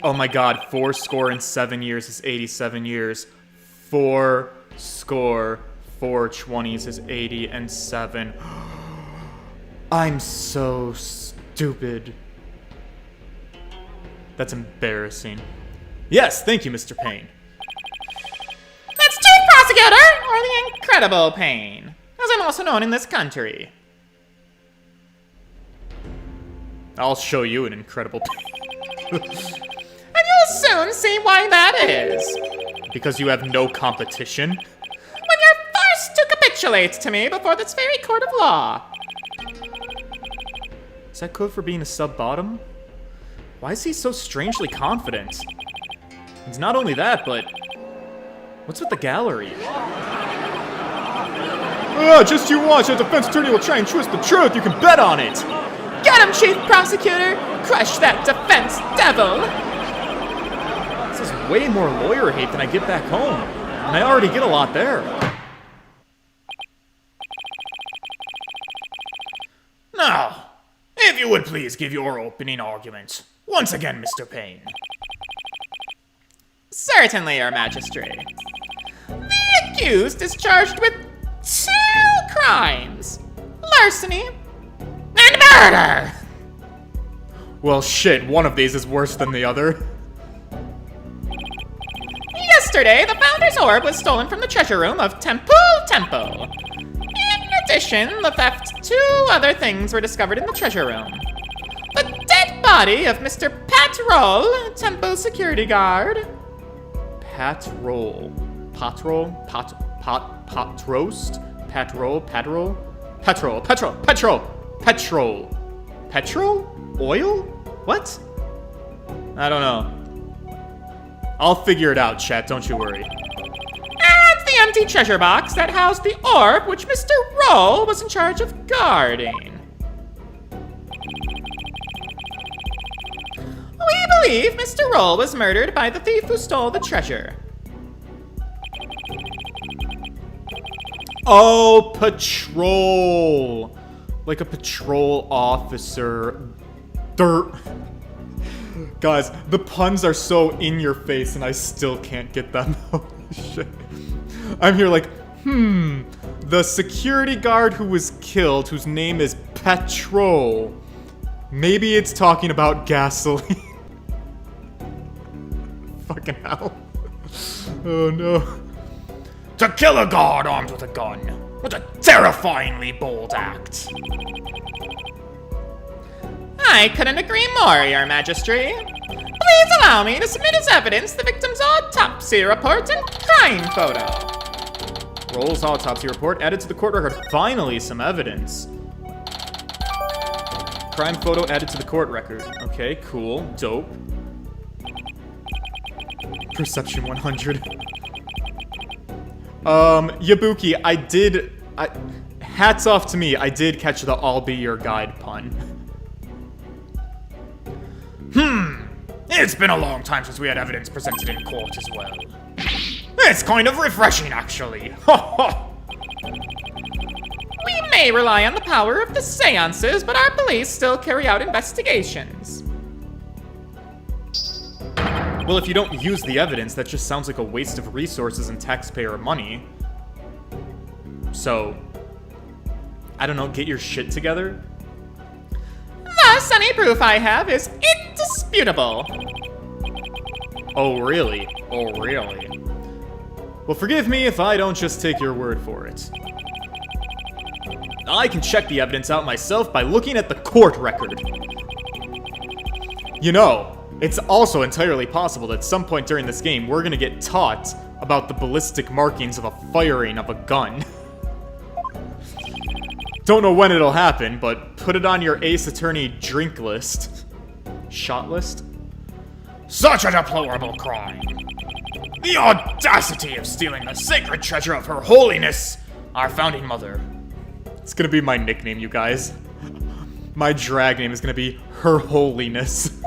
Oh my God, 4 years is 87 years. 4 score 420s is 80 and 7. I'm so stupid. That's embarrassing. Yes, thank you, Mr. Payne. That's Chief Prosecutor, or the Incredible Payne, as I'm also known in this country. I'll show you an incredible And you'll soon see why that is. because you have no competition. When you're forced to capitulate to me before this very court of law. Is that code for being a sub-bottom? Why is he so strangely confident? It's not only that, but what's with the gallery? Just you watch, a defense attorney will try and twist the truth. You can bet on it. Get him, Chief Prosecutor! Crush that defense devil! This is way more lawyer hate than I get back home, and I already get a lot there. Now, if you would please give your opening argument. Once again, Mr. Payne. Certainly, Your Majesty. The accused is charged with 2 crimes. Larceny and murder! Well, shit, one of these is worse than the other. Yesterday, the Founder's Orb was stolen from the treasure room of Temple. In addition, the theft 2 other things were discovered in the treasure room. The dead body of Mr. Patrol, Temple security guard. Patrol. Patrol? Patrost? Patrol? Petrol? Oil? What? I don't know. I'll figure it out, chat, don't you worry. And the empty treasure box that housed the orb which Mr. Roll was in charge of guarding. We believe Mr. Roll was murdered by the thief who stole the treasure. Oh, patrol! Like a patrol officer. Dirt. Guys, the puns are so in your face and I still can't get them. Holy shit. I'm here like, the security guard who was killed, whose name is Patrol. Maybe it's talking about gasoline. Fucking hell. Oh no. To kill a guard armed with a gun. What a terrifyingly bold act. I couldn't agree more, Your Majesty. Please allow me to submit as evidence the victim's autopsy report and crime photo. Rolls autopsy report added to the court record. Finally, some evidence. Crime photo added to the court record. Okay, cool. Dope. Perception 100. Yabuki, hats off to me, I did catch the "I'll be your guide" pun. It's been a long time since we had evidence presented in court as well. It's kind of refreshing, actually. We may rely on the power of the seances, but our police still carry out investigations. Well, if you don't use the evidence, that just sounds like a waste of resources and taxpayer money. So, I don't know, get your shit together? Thus, any proof I have is indisputable. Oh, really? Oh, really? Well, forgive me if I don't just take your word for it. I can check the evidence out myself by looking at the court record. You know, it's also entirely possible that at some point during this game, we're gonna get taught about the ballistic markings of a firing of a gun. Don't know when it'll happen, but put it on your Ace Attorney drink list. Shot list? Such a deplorable crime. The audacity of stealing the sacred treasure of Her Holiness, our founding mother. It's gonna be my nickname, you guys. My drag name is gonna be Her Holiness.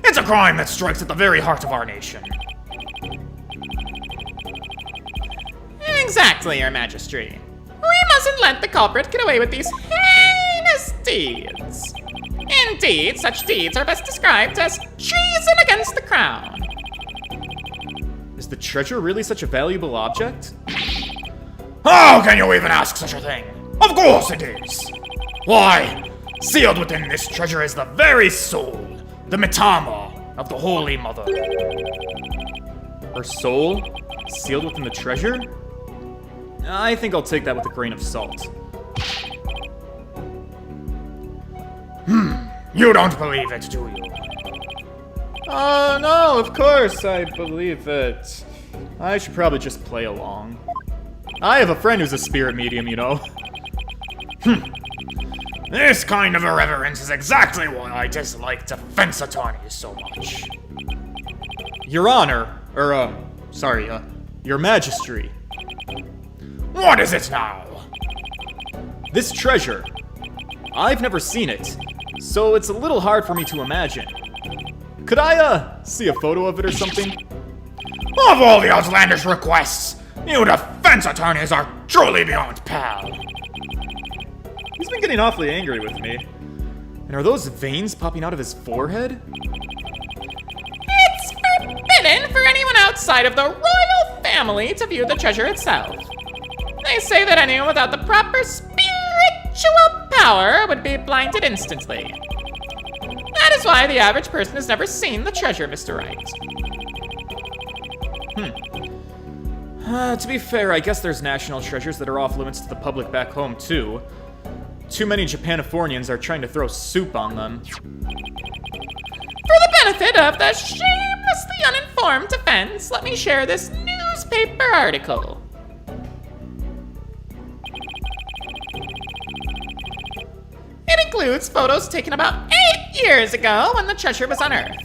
It's a crime that strikes at the very heart of our nation. Exactly, Your Majesty. We mustn't let the culprit get away with these heinous deeds. Indeed, such deeds are best described as treason against the crown. Is the treasure really such a valuable object? How can you even ask such a thing? Of course it is. Why, sealed within this treasure is the very soul, the mitama of the Holy Mother. Her soul? Sealed within the treasure? I think I'll take that with a grain of salt. You don't believe it, do you? Oh, no, of course I believe it. I should probably just play along. I have a friend who's a spirit medium, you know. This kind of irreverence is exactly why I dislike defense attorneys so much. Your Honor, Your Majesty. What is it now? This treasure. I've never seen it, so it's a little hard for me to imagine. Could I, see a photo of it or something? Of all the outlandish requests, you defense attorneys are truly beyond pal. He's been getting awfully angry with me. And are those veins popping out of his forehead? It's forbidden for anyone outside of the royal family to view the treasure itself. They say that anyone without the proper spiritual power would be blinded instantly. That is why the average person has never seen the treasure, Mr. Wright. To be fair, I guess there's national treasures that are off limits to the public back home, too. Too many Japanifornians are trying to throw soup on them. For the benefit of the shamelessly uninformed defense, let me share this newspaper article. It includes photos taken about 8 years ago when the treasure was unearthed.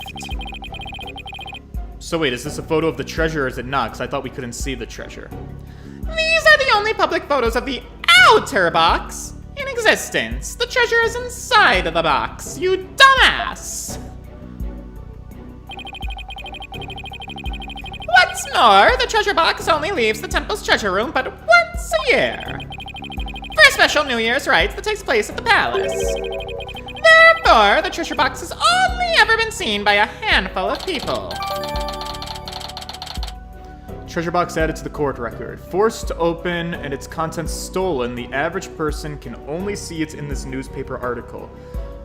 So wait, is this a photo of the treasure or is it not? Because I thought we couldn't see the treasure. These are the only public photos of the outer box in existence. The treasure is inside of the box, you dumbass! What's more, the treasure box only leaves the temple's treasure room but once a year. For a special New Year's rite that takes place at the palace. Therefore, the treasure box has only ever been seen by a handful of people. Treasure box added to the court record. Forced to open and its contents stolen, the average person can only see it in this newspaper article.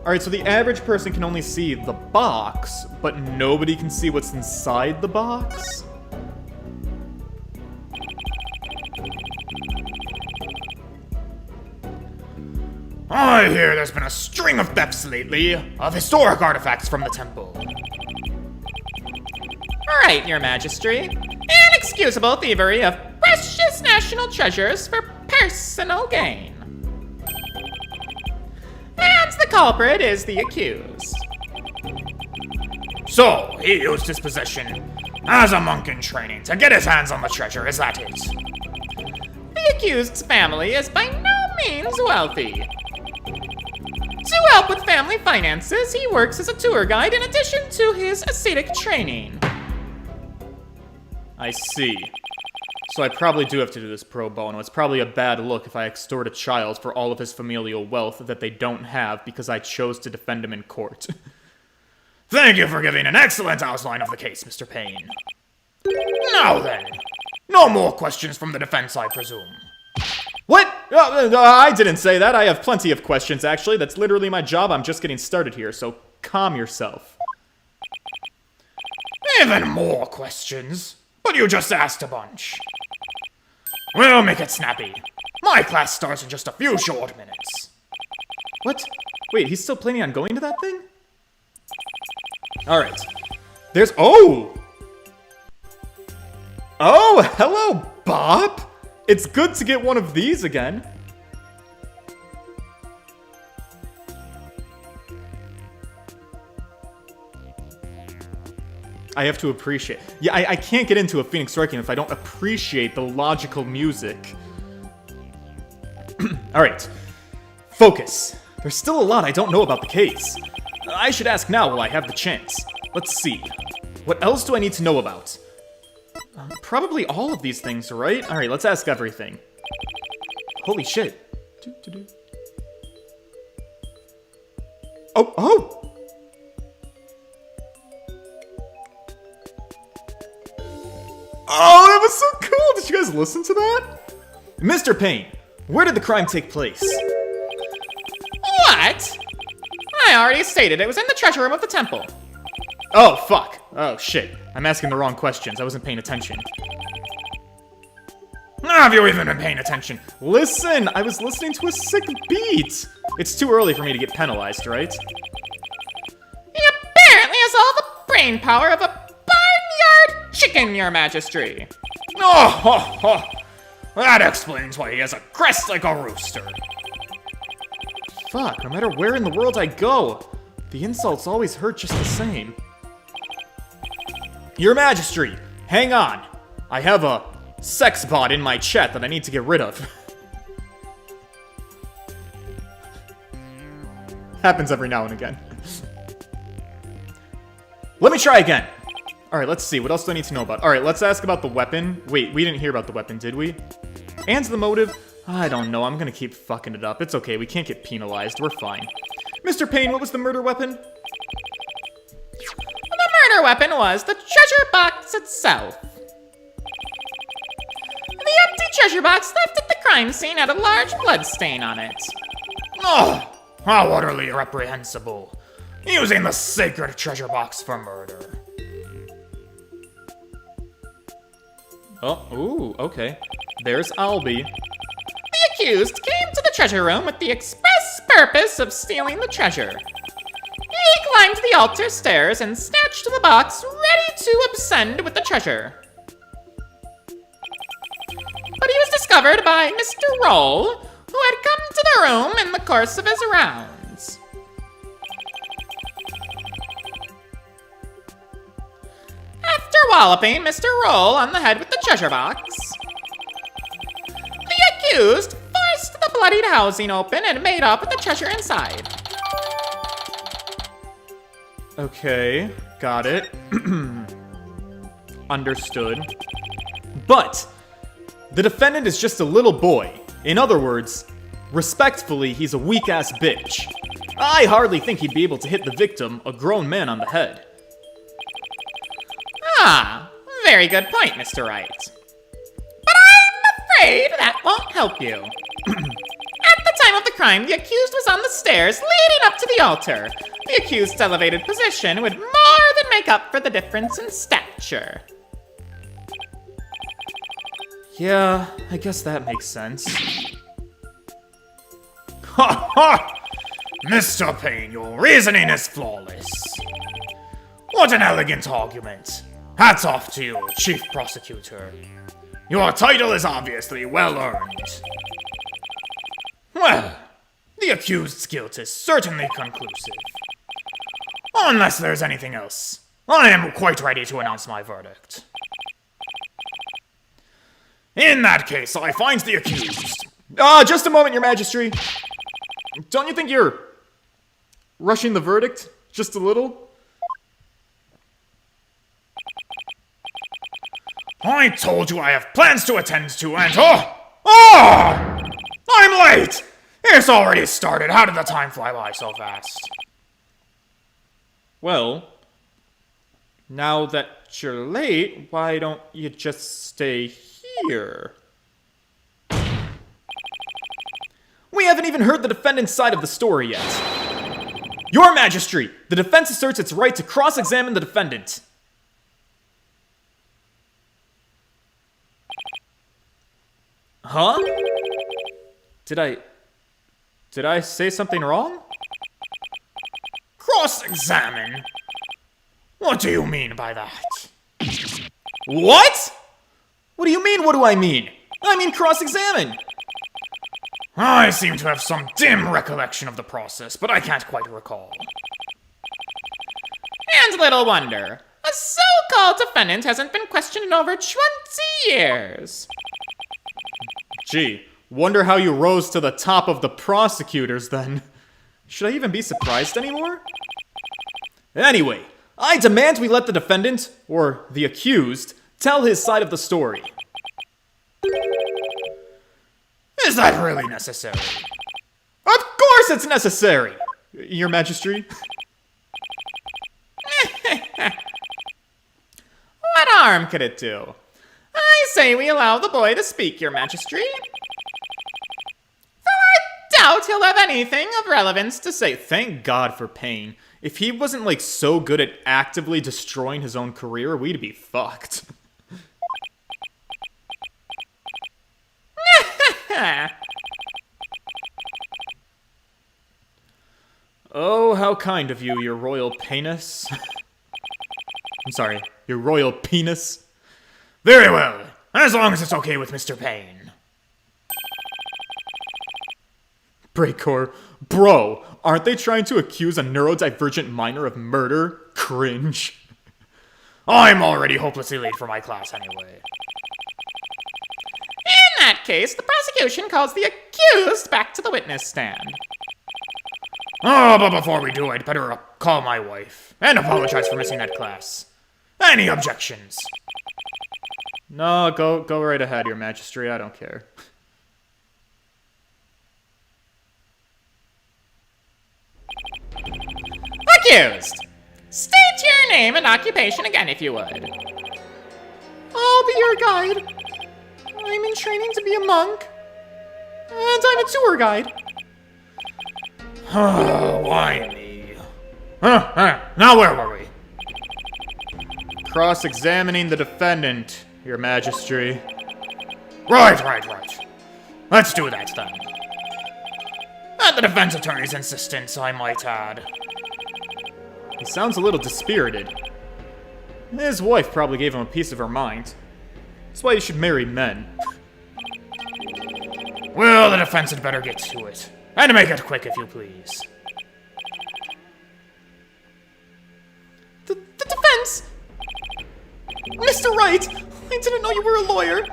Alright, so the average person can only see the box, but nobody can see what's inside the box? I hear there's been a string of thefts lately of historic artifacts from the temple. Right, Your Majesty. Inexcusable thievery of precious national treasures for personal gain. And the culprit is the accused. So, he used his position as a monk in training to get his hands on the treasure, is that it? The accused's family is by no means wealthy. To help with family finances, he works as a tour guide in addition to his ascetic training. I see. So I probably do have to do this pro bono. It's probably a bad look if I extort a child for all of his familial wealth that they don't have because I chose to defend him in court. Thank you for giving an excellent outline of the case, Mr. Payne. Now then, no more questions from the defense, I presume. What? I didn't say that. I have plenty of questions, actually. That's literally my job. I'm just getting started here, so calm yourself. Even more questions? But you just asked a bunch. We'll make it snappy. My class starts in just a few short minutes. What? Wait, he's still planning on going to that thing? Alright. There's... Oh! Oh, hello, Bob! It's good to get one of these again. I have to appreciate... Yeah, I can't get into a Phoenix Wrecking if I don't appreciate the logical music. Alright. Focus. There's still a lot I don't know about the case. I should ask now while I have the chance. Let's see. What else do I need to know about? Probably all of these things, right? Alright, let's ask everything. Holy shit. Oh! Oh, that was so cool! Did you guys listen to that? Mr. Payne, where did the crime take place? What? I already stated it was in the treasure room of the temple. Oh, fuck. Oh, shit. I'm asking the wrong questions. I wasn't paying attention. Have you even been paying attention? Listen, I was listening to a sick beat. It's too early for me to get penalized, right? He apparently has all the brain power of a barnyard chicken, Your Majesty. Oh, that explains why he has a crest like a rooster. Fuck, no matter where in the world I go, the insults always hurt just the same. Your Majesty, hang on. I have a sex bot in my chat that I need to get rid of. Happens every now and again. Let me try again. Alright, let's see. What else do I need to know about? Alright, let's ask about the weapon. Wait, we didn't hear about the weapon, did we? And the motive? I don't know. I'm gonna keep fucking it up. It's okay. We can't get penalized. We're fine. Mr. Payne, what was the murder weapon? The murder weapon was the treasure box itself. The empty treasure box left at the crime scene had a large blood stain on it. Oh, how utterly reprehensible. Using the sacred treasure box for murder. Oh, ooh, okay. There's Albie. The accused came to the treasure room with the express purpose of stealing the treasure. He climbed the altar stairs and snatched the box, ready to abscond with the treasure. But he was discovered by Mr. Roll, who had come to the room in the course of his rounds. After walloping Mr. Roll on the head with the treasure box, the accused forced the bloodied housing open and made off with the treasure inside. Okay, got it. Understood. But the defendant is just a little boy. In other words, respectfully, he's a weak-ass bitch. I hardly think he'd be able to hit the victim, a grown man, on the head. Ah, very good point, Mr. Wright. But I'm afraid that won't help you. At the time of the crime, the accused was on the stairs leading up to the altar. The accused's elevated position would more than make up for the difference in stature. Yeah, I guess that makes sense. Ha ha! Mr. Payne, your reasoning is flawless. What an elegant argument. Hats off to you, Chief Prosecutor. Your title is obviously well earned. Well, the accused's guilt is certainly conclusive. Unless there's anything else, I am quite ready to announce my verdict. In that case, I find the accused. Just a moment, Your Majesty. Don't you think you're rushing the verdict just a little? I told you I have plans to attend to, and oh! I'm late! It's already started. How did the time fly by so fast? Well, now that you're late, why don't you just stay here? We haven't even heard the defendant's side of the story yet. Your Majesty, the defense asserts its right to cross-examine the defendant. Huh? Did I say something wrong? Cross-examine? What do you mean by that? What? What do you mean, what do I mean? I mean cross-examine. I seem to have some dim recollection of the process, but I can't quite recall. And little wonder, a so-called defendant hasn't been questioned in over 20 years. Gee, wonder how you rose to the top of the prosecutors then. Should I even be surprised anymore? Anyway, I demand we let the defendant, or the accused, tell his side of the story. Is that really necessary? Of course it's necessary! Your Majesty? What harm could it do? I say we allow the boy to speak, Your Majesty. Though I doubt he'll have anything of relevance to say. Thank God for Payne. If he wasn't, like, so good at actively destroying his own career, we'd be fucked. Oh, how kind of you, your royal penis. I'm sorry, your royal penis. Very well, as long as it's okay with Mr. Payne. Breakcore. Bro, aren't they trying to accuse a neurodivergent minor of murder? Cringe. I'm already hopelessly late for my class anyway. In that case, the prosecution calls the accused back to the witness stand. Oh, but before we do, I'd better call my wife and apologize for missing that class. Any objections? No, go right ahead, Your Majesty. I don't care. Accused! State your name and occupation again, if you would. I'll be your guide. I'm in training to be a monk. And I'm a tour guide. Why me? Now where were we? Cross-examining the defendant, Your Majesty. Right. Let's do that then. At the defense attorney's insistence, I might add. He sounds a little dispirited. His wife probably gave him a piece of her mind. That's why you should marry men. Well, the defense had better get to it. And make it quick, if you please. The defense! Mr. Wright, I didn't know you were a lawyer.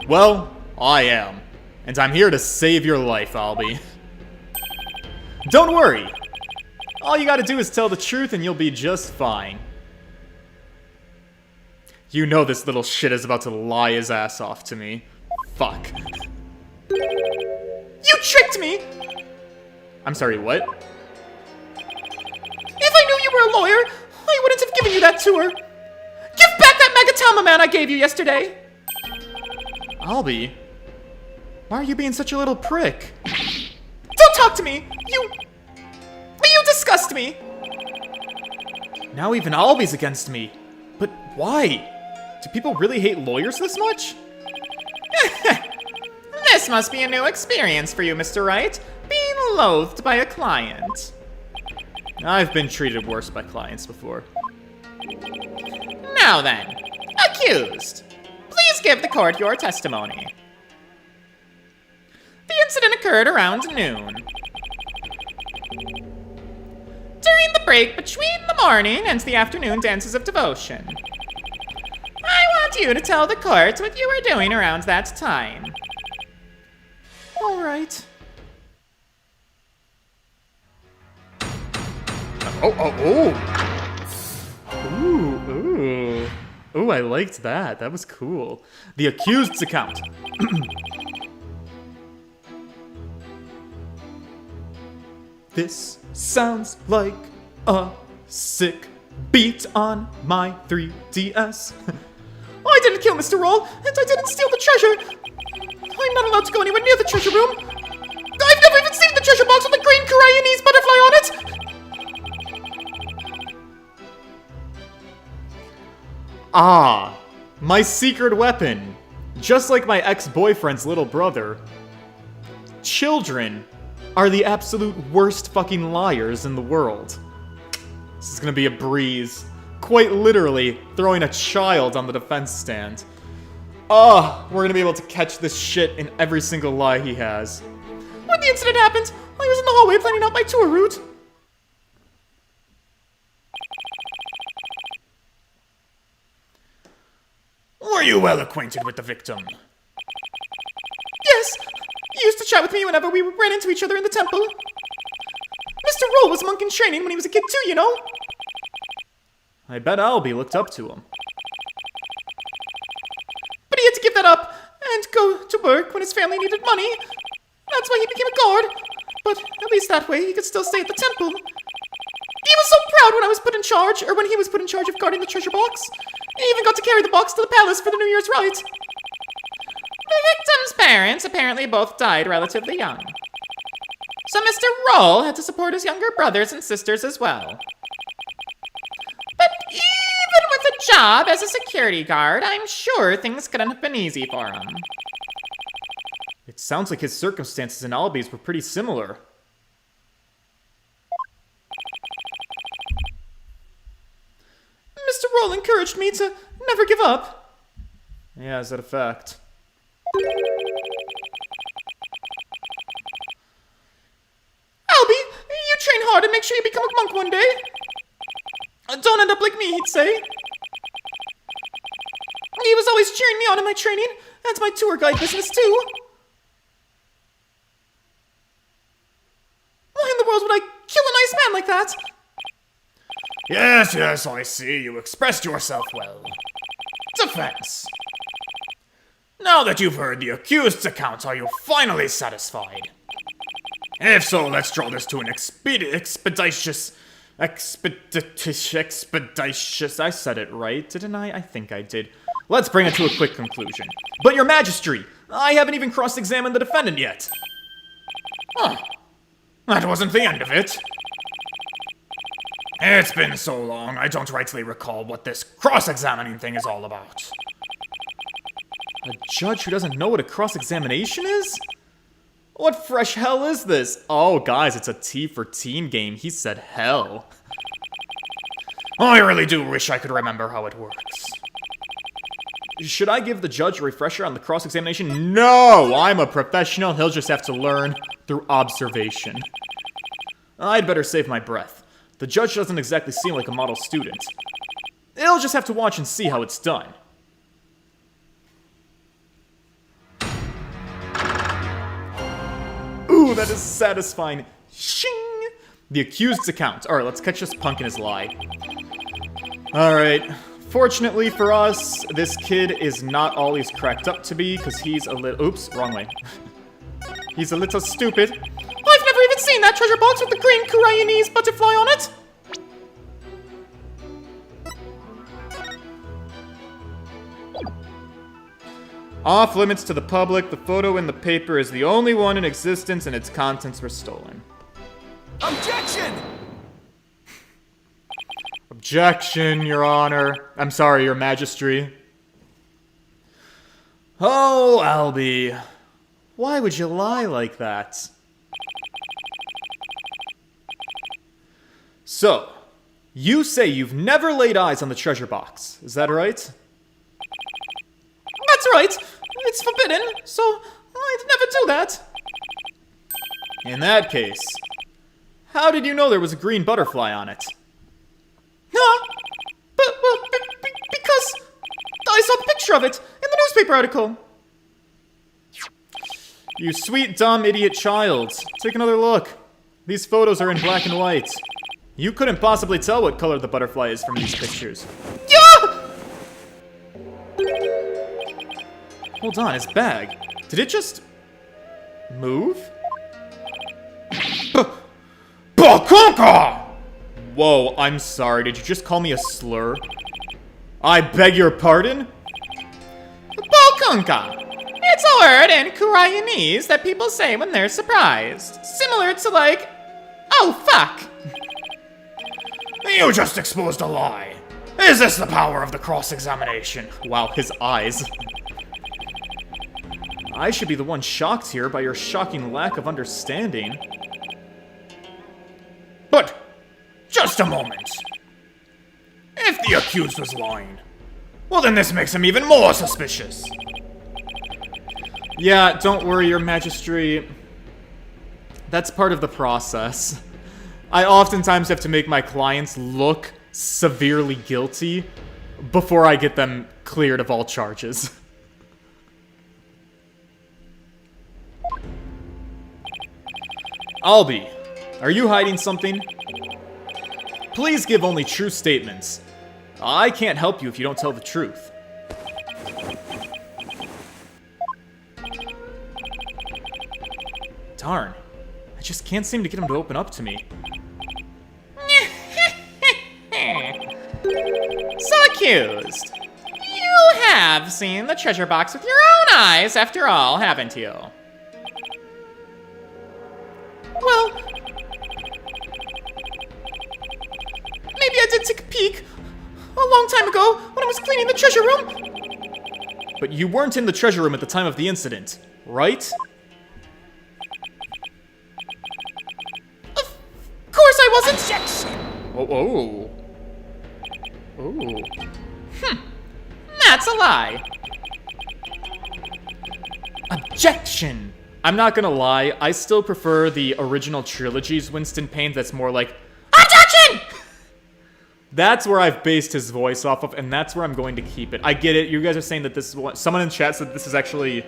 Well, I am. And I'm here to save your life, Albie. Don't worry. All you gotta do is tell the truth and you'll be just fine. You know this little shit is about to lie his ass off to me. Fuck. You tricked me! I'm sorry, what? If I knew you were a lawyer, I wouldn't have given you that tour. Give back that Magatama man I gave you yesterday! Albie? Why are you being such a little prick? Don't talk to me! You disgust me! Now even Albie's against me. But why? Do people really hate lawyers this much? This must be a new experience for you, Mr. Wright. Being loathed by a client. I've been treated worse by clients before. Now then, accused. Please give the court your testimony. The incident occurred around noon. During the break between the morning and the afternoon dances of devotion. I want you to tell the court what you were doing around that time. All right. Ooh, I liked that. That was cool. The accused's account. This sounds like a sick beat on my 3DS. I didn't kill Mr. Roll, and I didn't steal the treasure. I'm not allowed to go anywhere near the treasure room. I've never even seen the treasure box with a green Kurainese butterfly on it. Ah, my secret weapon. Just like my ex-boyfriend's little brother. Children are the absolute worst fucking liars in the world. This is gonna be a breeze. Quite literally, throwing a child on the defense stand. We're gonna be able to catch this shit in every single lie he has. When the incident happened, I was in the hallway planning out my tour route. Were you well acquainted with the victim? Yes, he used to chat with me whenever we ran into each other in the temple. Mr. Roll was monk in training when he was a kid too, you know? I bet Albie looked up to him. But he had to give that up and go to work when his family needed money. That's why he became a guard. But at least that way he could still stay at the temple. He was so proud when I was put in charge, or when he was put in charge of guarding the treasure box. He even got to carry the box to the palace for the New Year's rite. The victim's parents apparently both died relatively young. So Mr. Roll had to support his younger brothers and sisters as well. But even with a job as a security guard, I'm sure things couldn't have been easy for him. It sounds like his circumstances and Albie's were pretty similar. Mr. Roll encouraged me to never give up. Yeah, is that a fact? Albie, you train hard and make sure you become a monk one day. Don't end up like me, he'd say. He was always cheering me on in my training, and my tour guide business too. Why in the world would I kill a nice man like that? Yes, I see. You expressed yourself well. Defense. Now that you've heard the accused's account, are you finally satisfied? If so, let's draw this to an expeditious... I said it right, didn't I? I think I did. Let's bring it to a quick conclusion. But your majesty, I haven't even cross-examined the defendant yet. Huh. That wasn't the end of it. It's been so long, I don't rightly recall what this cross-examining thing is all about. A judge who doesn't know what a cross-examination is? What fresh hell is this? Oh, guys, it's a T for teen game. He said hell. I really do wish I could remember how it works. Should I give the judge a refresher on the cross-examination? No! I'm a professional. He'll just have to learn through observation. I'd better save my breath. The judge doesn't exactly seem like a model student. He'll just have to watch and see how it's done. Ooh, that is satisfying. Shing! The accused's account. Alright, let's catch this punk in his lie. Alright. Fortunately for us, this kid is not all he's cracked up to be, because he's a little... Oops, wrong way. He's a little stupid. I've never even seen that treasure box with the green Kurainese butterfly on it! Off limits to the public, the photo in the paper is the only one in existence and its contents were stolen. Objection! Objection, Your Honor. I'm sorry, Your Majesty. Oh, Albie. Why would you lie like that? So, you say you've never laid eyes on the treasure box. Is that right? That's right. It's forbidden, so I'd never do that. In that case, how did you know there was a green butterfly on it? Huh? Because I saw the picture of it in the newspaper article. You sweet, dumb, idiot child. Take another look. These photos are in black and white. You couldn't possibly tell what color the butterfly is from these pictures. Yeah! Hold on, his bag. Did it just move? Bakunka! Whoa, I'm sorry. Did you just call me a slur? I beg your pardon? Bakunka. It's a word in Kurainese that people say when they're surprised. Similar to like, oh fuck. You just exposed a lie. Is this the power of the cross-examination? Wow, his eyes. I should be the one shocked here by your shocking lack of understanding. But, just a moment. If the accused was lying, well then this makes him even more suspicious. Yeah, don't worry, your majesty. That's part of the process. I oftentimes have to make my clients look severely guilty before I get them cleared of all charges. Albie, are you hiding something? Please give only true statements. I can't help you if you don't tell the truth. Darn. I just can't seem to get him to open up to me. So accused. You have seen the treasure box with your own eyes after all, haven't you? Well, maybe I did take a peek a long time ago when I was cleaning the treasure room. But you weren't in the treasure room at the time of the incident, right? Of course I wasn't. Oh. Oh. That's a lie. Objection! I'm not gonna lie, I still prefer the original trilogy's Winston Payne that's more like, Objection! that's where I've based his voice off of, and that's where I'm going to keep it. I get it, you guys are saying that this is what, someone in chat said this is actually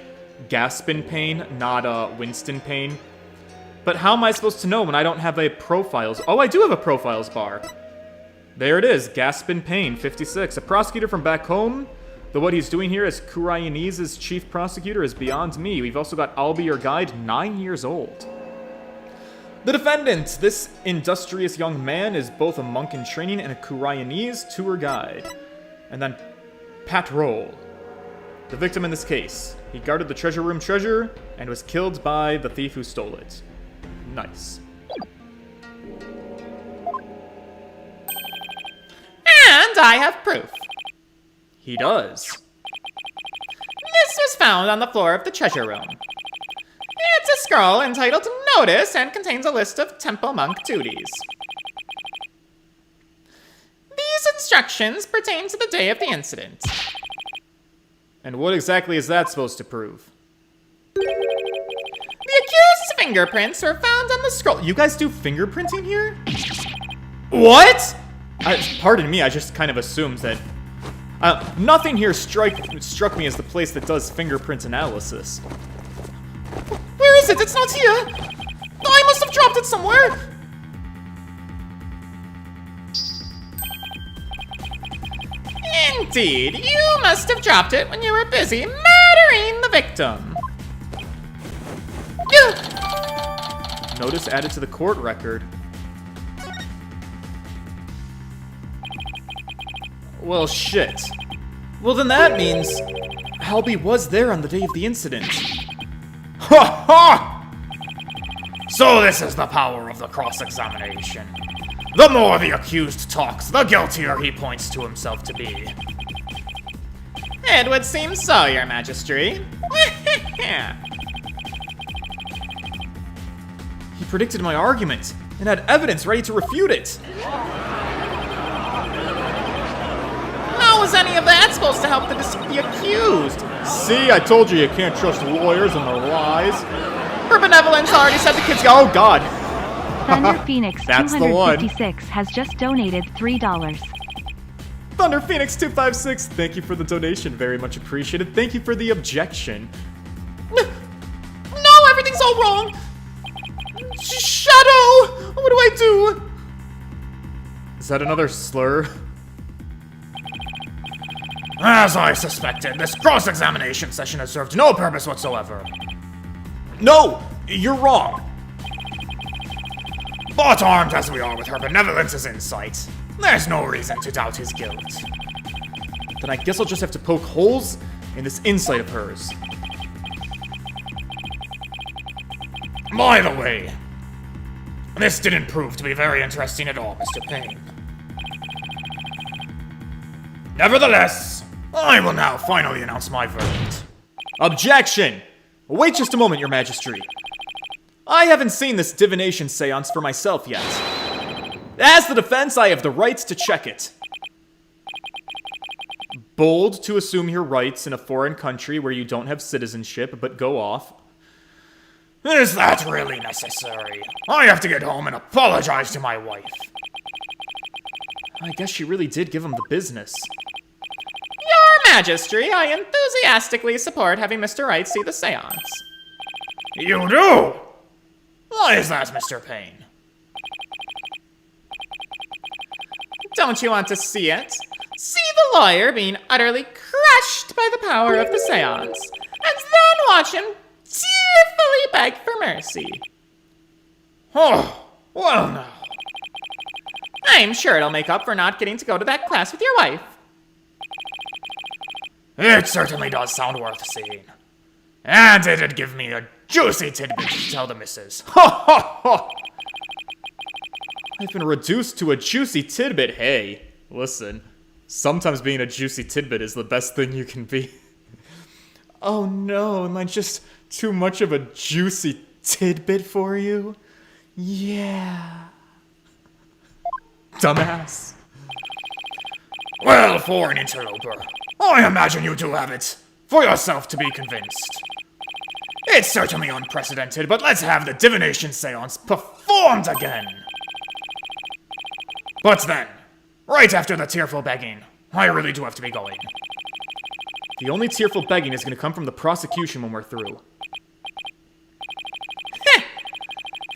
Gaspin Payne, not Winston Payne. But how am I supposed to know when I don't have a profiles? Oh, I do have a profiles bar. There it is, Gaspin Payne, 56, a prosecutor from back home. Though what he's doing here as Kurainese's chief prosecutor is beyond me. We've also got Albie, your guide, 9 years old. The defendant, this industrious young man, is both a monk in training and a Kurainese tour guide. And then Pat Roll, the victim in this case. He guarded the treasure room treasure and was killed by the thief who stole it. Nice. And I have proof. He does. This was found on the floor of the treasure room. It's a scroll entitled Notice and contains a list of temple monk duties. These instructions pertain to the day of the incident. And what exactly is that supposed to prove? The accused's fingerprints were found on the scroll. You guys do fingerprinting here? What? Pardon me, I just kind of assumed that... nothing here struck me as the place that does fingerprint analysis. Where is it? It's not here! I must have dropped it somewhere! Indeed, you must have dropped it when you were busy murdering the victim. Notice added to the court record. Well, shit. Well, then that means Albie was there on the day of the incident. Ha ha! So this is the power of the cross-examination. The more the accused talks, the guiltier he points to himself to be. It would seem so, Your Majesty. He predicted my argument and had evidence ready to refute it. How is any of that supposed to help the accused? See, I told you can't trust lawyers and their lies. Her benevolence already said the kids Oh, God. Thunder Phoenix That's the one. 256 has just donated $3. Thunder Phoenix 256, thank you for the donation. Very much appreciated. Thank you for the objection. No, everything's all wrong. Shadow! What do I do? Is that another slur? As I suspected, this cross-examination session has served no purpose whatsoever. No! You're wrong! But armed as we are with her benevolence's insight, there's no reason to doubt his guilt. Then I guess I'll just have to poke holes in this insight of hers. By the way, this didn't prove to be very interesting at all, Mr. Payne. Nevertheless, I will now finally announce my verdict. Objection! Wait just a moment, Your Majesty. I haven't seen this divination seance for myself yet. As the defense, I have the rights to check it. Bold to assume your rights in a foreign country where you don't have citizenship, but go off. Is that really necessary? I have to get home and apologize to my wife. I guess she really did give him the business. Your Majesty, I enthusiastically support having Mr. Wright see the seance. You do? Why is that, Mr. Payne? Don't you want to see it? See the lawyer being utterly crushed by the power of the seance, and then watch him tearfully beg for mercy. Oh, well now. I'm sure it'll make up for not getting to go to that class with your wife. It certainly does sound worth seeing. And it'd give me a juicy tidbit to tell the missus. Ha ha ha! I've been reduced to a juicy tidbit. Hey, listen. Sometimes being a juicy tidbit is the best thing you can be. Oh no, am I just too much of a juicy tidbit for you? Yeah. Dumbass. Well, for an interloper, I imagine you do have it for yourself to be convinced. It's certainly unprecedented, but let's have the divination seance performed again. But then, right after the tearful begging, I really do have to be going. The only tearful begging is going to come from the prosecution when we're through.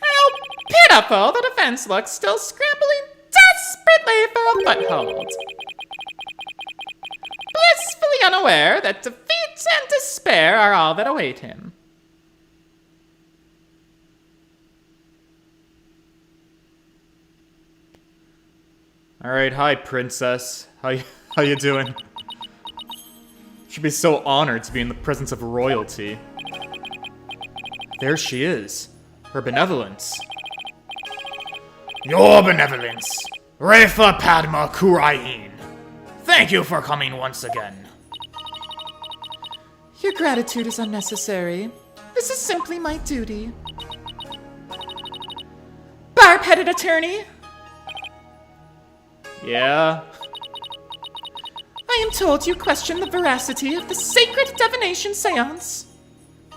How pitiful the defense looks, still scrambling desperately for a foothold. Blissfully unaware that defeat and despair are all that await him. All right, hi, princess. How you doing? Should be so honored to be in the presence of royalty. There she is. Her benevolence. Your benevolence, Refa Padma Kurain. Thank you for coming once again. Your gratitude is unnecessary. This is simply my duty. Barb-headed attorney, Yeah? I am told you question the veracity of the sacred divination seance.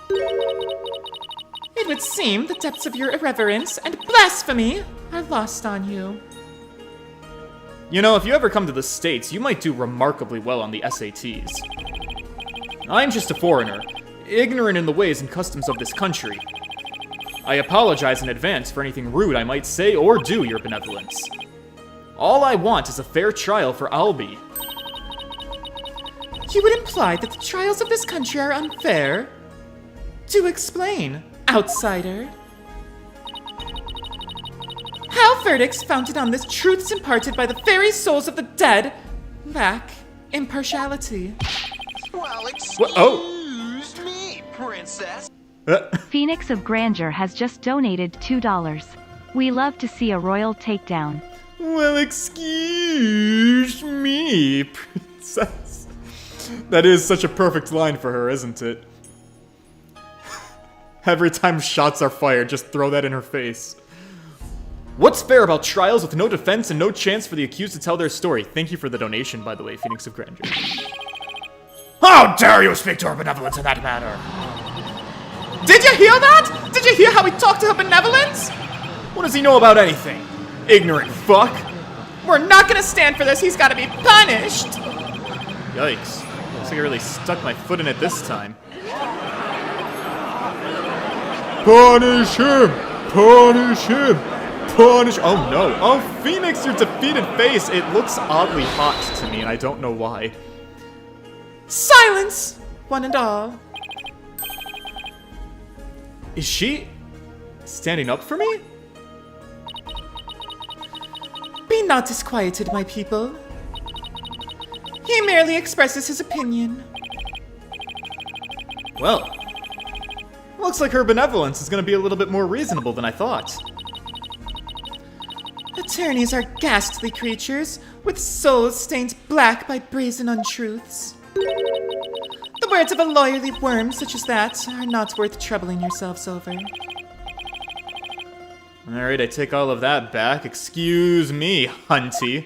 It would seem the depths of your irreverence and blasphemy are lost on you. You know, if you ever come to the States, you might do remarkably well on the SATs. I'm just a foreigner, ignorant in the ways and customs of this country. I apologize in advance for anything rude I might say or do, Your Benevolence. All I want is a fair trial for Albie. You would imply that the trials of this country are unfair? Do explain, outsider. How verdicts founded on the truths imparted by the very souls of the dead lack impartiality. Well, Oh. excuse me, princess. Phoenix of Grandeur has just donated $2. We love to see a royal takedown. Well, excuse me, princess. That is such a perfect line for her, isn't it? Every time shots are fired, just throw that in her face. What's fair about trials with no defense and no chance for the accused to tell their story? Thank you for the donation, by the way, Phoenix of Grandeur. How dare you speak to her benevolence in that manner? Did you hear that? Did you hear how he talked to her benevolence? What does he know about anything? Ignorant fuck. We're not gonna stand for this. He's gotta be punished. Yikes. Looks like I really stuck my foot in it this time. Punish him! Punish him! Punish! Oh no. Oh, Phoenix, your defeated face. It looks oddly hot to me, and I don't know why. Silence, one and all. Is she standing up for me? Be not disquieted, my people. He merely expresses his opinion. Well, looks like her benevolence is going to be a little bit more reasonable than I thought. Attorneys are ghastly creatures, with souls stained black by brazen untruths. The words of a lawyerly worm such as that are not worth troubling yourselves over. Alright, I take all of that back. Excuse me, hunty.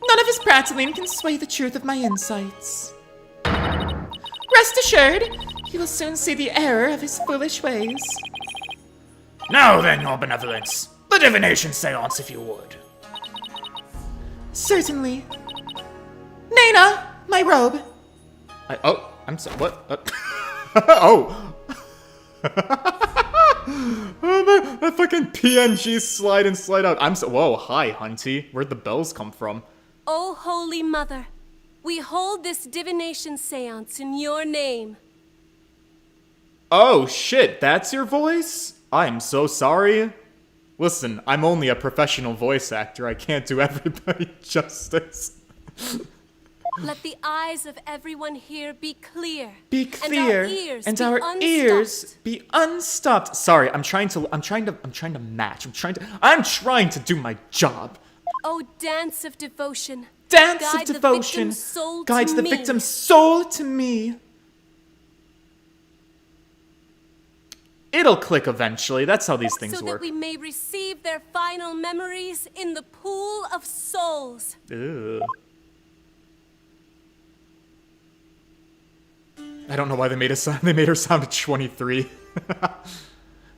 None of his prattling can sway the truth of my insights. Rest assured, he will soon see the error of his foolish ways. Now then, your benevolence. The divination seance, if you would. Certainly. Nana, my robe. I'm sorry, what? Oh! Oh, that fucking PNG slide and slide out. Whoa, hi, hunty. Where'd the bells come from? O Holy Mother, we hold this divination seance in your name. Oh, shit, that's your voice? I'm so sorry. Listen, I'm only a professional voice actor. I can't do everybody justice. Let the eyes of everyone here be clear. Be clear, and our ears Be unstopped. Sorry, I'm trying to match. I'm trying to do my job. O dance of devotion. Dance Guide of devotion the victim's soul guides to the me. victim's soul to me. It'll click eventually. That's how these things so work. that we may receive their final memories in the pool of souls. Ew. I don't know why they made her sound 23.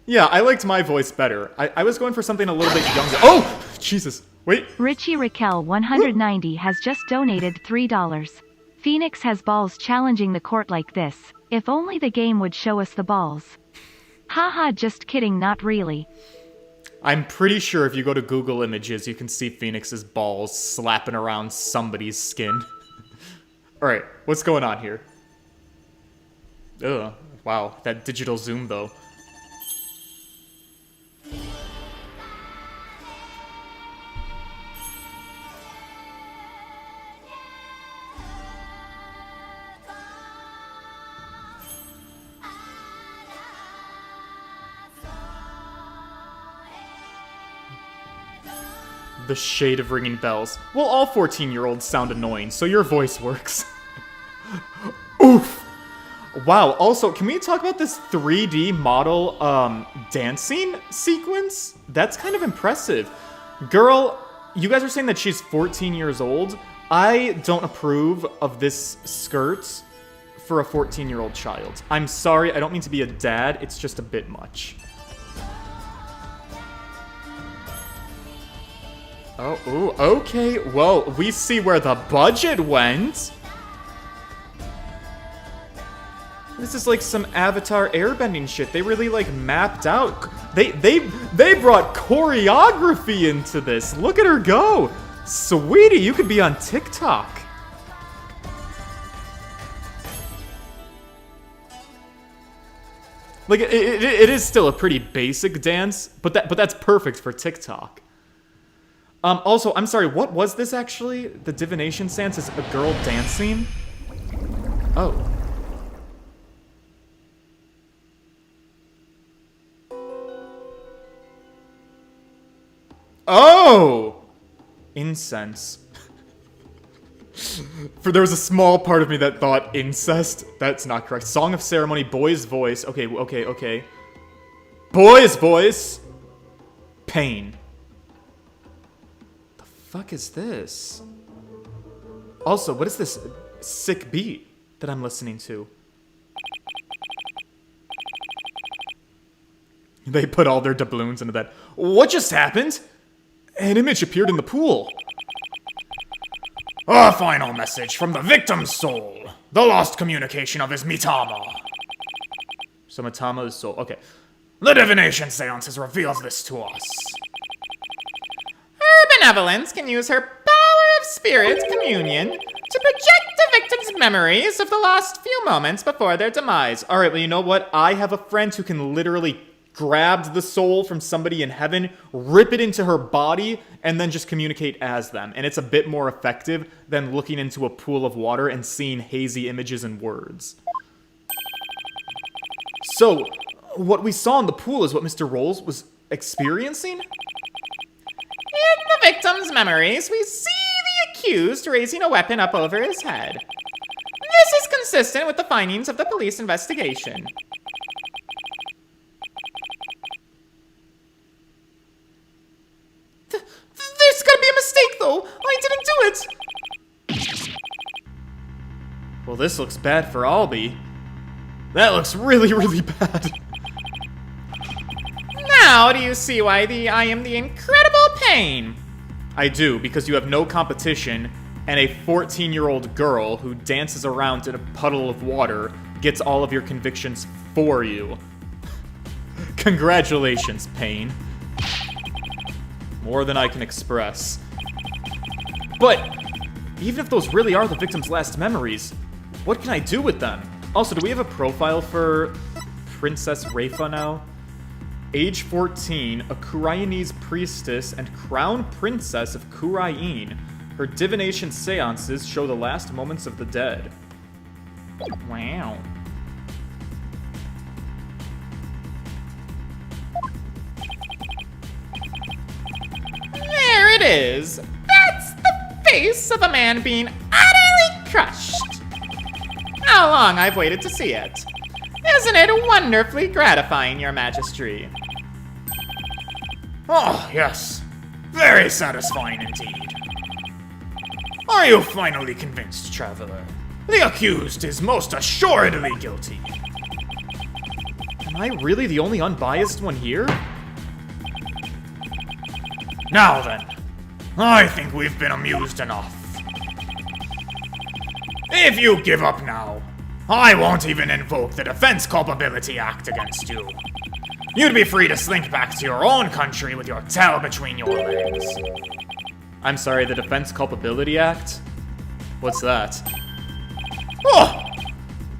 Yeah, I liked my voice better. I was going for something a little bit younger. Oh! Jesus. Wait. Richie Raquel 190 has just donated $3. Phoenix has balls challenging the court like this. If only the game would show us the balls. Haha, just kidding, not really. I'm pretty sure if you go to Google Images, you can see Phoenix's balls slapping around somebody's skin. Alright, what's going on here? Ugh, wow, that digital zoom though. The shade of ringing bells. Well, all 14-year-olds sound annoying, so your voice works. Oof! Wow, also, can we talk about this 3D model, dancing sequence? That's kind of impressive. Girl, you guys are saying that she's 14 years old? I don't approve of this skirt for a 14-year-old child. I'm sorry, I don't mean to be a dad, it's just a bit much. Oh, ooh, okay. Well, we see where the budget went. This is like some Avatar airbending shit. They really like mapped out. They brought choreography into this. Look at her go. Sweetie, you could be on TikTok. Like it is still a pretty basic dance, but that's perfect for TikTok. Also, I'm sorry, what was this actually? The divination seance is a girl dancing? Oh. Oh! Incense. There was a small part of me that thought incest. That's not correct. Song of ceremony, boy's voice. Okay. Boy's voice. Payne. The fuck is this? Also, what is this sick beat that I'm listening to? They put all their doubloons into that. What just happened? An image appeared in the pool. A final message from the victim's soul. The lost communication of his Mitama. So Mitama is soul. Okay. The Divination seance has revealed this to us. Her benevolence can use her power of spirit communion to project the victim's memories of the last few moments before their demise. All right, well, you know what? I have a friend who can literally grab the soul from somebody in heaven, rip it into her body, and then just communicate as them. And it's a bit more effective than looking into a pool of water and seeing hazy images and words. So, what we saw in the pool is what Mr. Rolls was experiencing? In the victim's memories, we see the accused raising a weapon up over his head. This is consistent with the findings of the police investigation. There's gotta be a mistake, though. I didn't do it. Well, this looks bad for Albie. That looks really, really bad. Now do you see why I am the incredible Payne? I do, because you have no competition, and a 14-year-old girl who dances around in a puddle of water gets all of your convictions for you. Congratulations, Payne. More than I can express. But, even if those really are the victim's last memories, what can I do with them? Also, do we have a profile for Princess Rafa now? Age 14, a Kurainese priestess and crown princess of Kurain. Her divination seances show the last moments of the dead. Wow. There it is. That's the face of a man being utterly crushed. How long I've waited to see it. Isn't it wonderfully gratifying, Your Majesty? Oh, yes. Very satisfying indeed. Are you finally convinced, Traveler? The accused is most assuredly guilty. Am I really the only unbiased one here? Now then, I think we've been amused enough. If you give up now, I won't even invoke the Defense Culpability Act against you. You'd be free to slink back to your own country with your tail between your legs. I'm sorry, the Defense Culpability Act? What's that? Oh!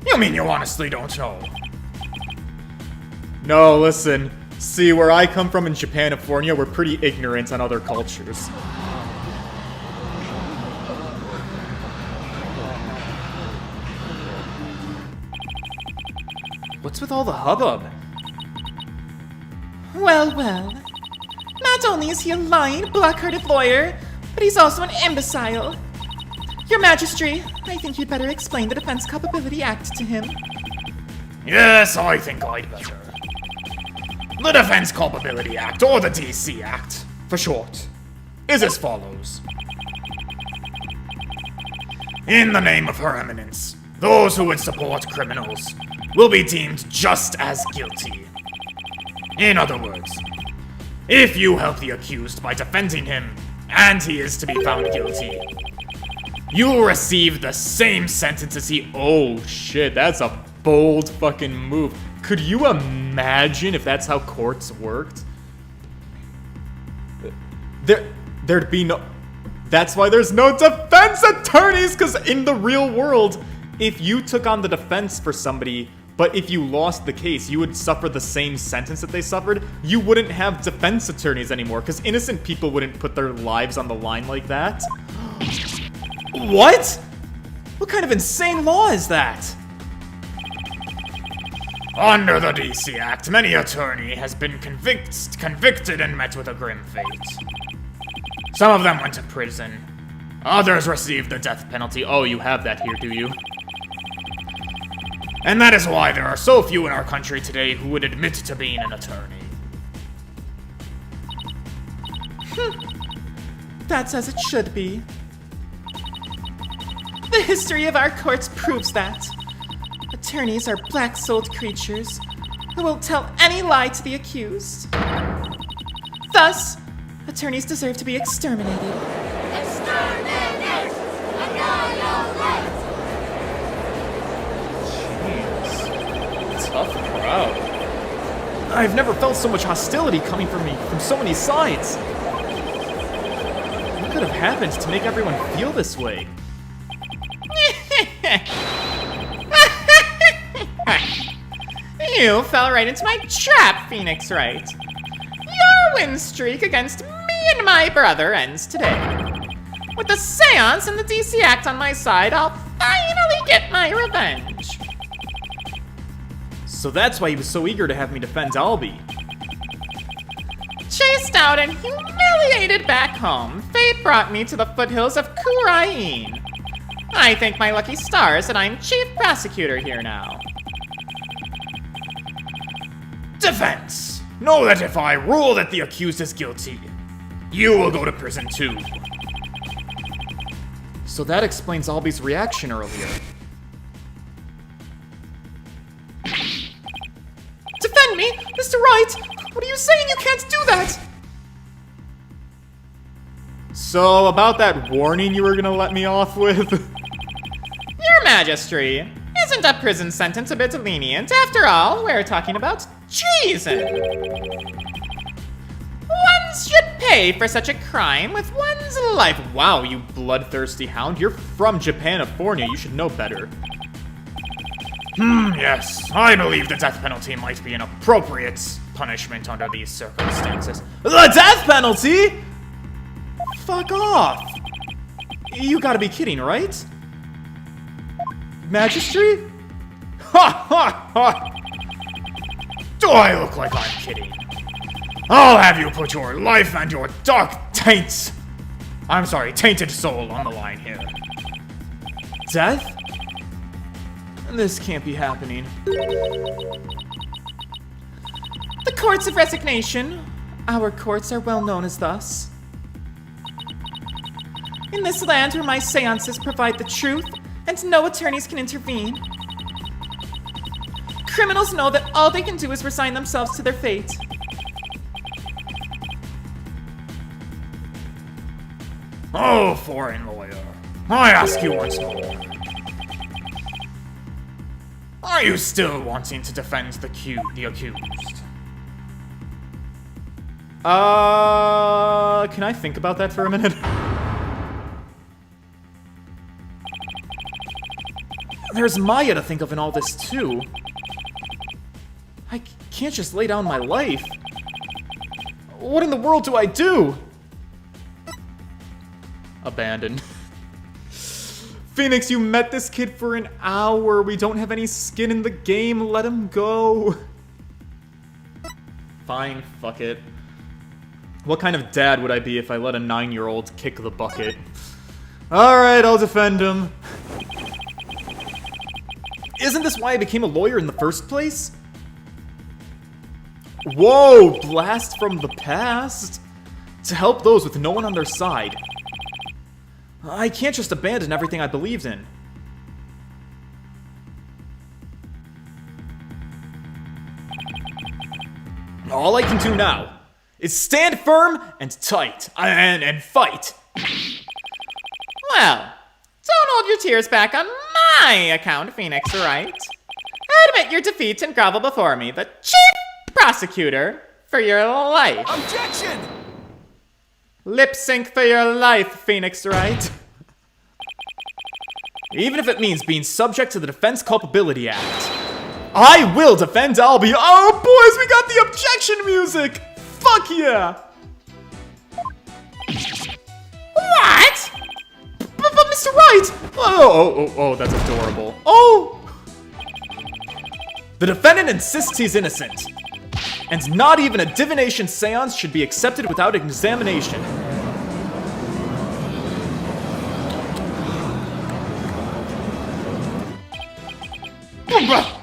You mean you honestly don't know? No, listen. See, where I come from in Japanifornia, we're pretty ignorant on other cultures. What's with all the hubbub? Well, well. Not only is he a lying, black-hearted lawyer, but he's also an imbecile. Your Majesty, I think you'd better explain the Defense Culpability Act to him. Yes, I think I'd better. The Defense Culpability Act, or the DC Act, for short, is as follows. In the name of Her Eminence, those who would support criminals will be deemed just as guilty. In other words, if you help the accused by defending him, and he is to be found guilty, you will receive the same sentence as he— Oh shit, that's a bold fucking move. Could you imagine if that's how courts worked? There'd be no— That's why there's no defense attorneys, because in the real world, if you took on the defense for somebody, but if you lost the case, you would suffer the same sentence that they suffered. You wouldn't have defense attorneys anymore, because innocent people wouldn't put their lives on the line like that. What? What kind of insane law is that? Under the DC Act, many attorney has been convicted and met with a grim fate. Some of them went to prison, Others receive the death penalty. Oh, you have that here, do you? And that is why there are so few in our country today who would admit to being an attorney. That's as it should be. The history of our courts proves that. Attorneys are black-souled creatures who will tell any lie to the accused. Thus, attorneys deserve to be exterminated. Jeez. Tough crowd. I've never felt so much hostility coming from me from so many sides. What could have happened to make everyone feel this way? You fell right into my trap, Phoenix Wright. Your win streak against me and my brother ends today. With the seance and the DC Act on my side, I'll finally get my revenge. So that's why he was so eager to have me defend Albie. Chased out and humiliated back home, fate brought me to the foothills of Kurain. I thank my lucky stars that I'm chief prosecutor here now. Defense! Know that if I rule that the accused is guilty, you will go to prison too. So that explains Albie's reaction earlier. Defend me, Mr. Wright! What are you saying? You can't do that! So, about that warning you were gonna let me off with? Your Majesty, isn't a prison sentence a bit lenient? After all, we're talking about treason. One should pay for such a crime with one's life. Wow, you bloodthirsty hound. You're from Japanifornia. You should know better. Yes, I believe the death penalty might be an appropriate punishment under these circumstances. The death penalty? Fuck off. You gotta be kidding, right? Magistry? Ha ha ha! Do I look like I'm kidding? I'll have you put your life and your tainted soul on the line here. Death? This can't be happening. The courts of resignation. Our courts are well known as thus. In this land where my seances provide the truth and no attorneys can intervene, criminals know that all they can do is resign themselves to their fate. Oh, foreign lawyer, I ask you once more. Are you still wanting to defend the accused? Can I think about that for a minute? There's Maya to think of in all this, too. I can't just lay down my life. What in the world do I do? Abandon. Phoenix, you met this kid for an hour. We don't have any skin in the game. Let him go. Fine, fuck it. What kind of dad would I be if I let a 9-year-old kick the bucket? Alright, I'll defend him. Isn't this why I became a lawyer in the first place? Whoa, blast from the past? To help those with no one on their side. I can't just abandon everything I believed in. All I can do now is stand firm and tight and fight. Well, don't hold your tears back on my account, Phoenix Wright. Admit your defeat and grovel before me, the chief prosecutor, for your life. Objection! Lip sync for your life, Phoenix Wright. Even if it means being subject to the Defense Culpability Act. I will defend Albie. Oh, boys, we got the objection music. Fuck yeah. What? But Mr. Wright. Oh, that's adorable. Oh. The defendant insists he's innocent. And not even a divination seance should be accepted without an examination. But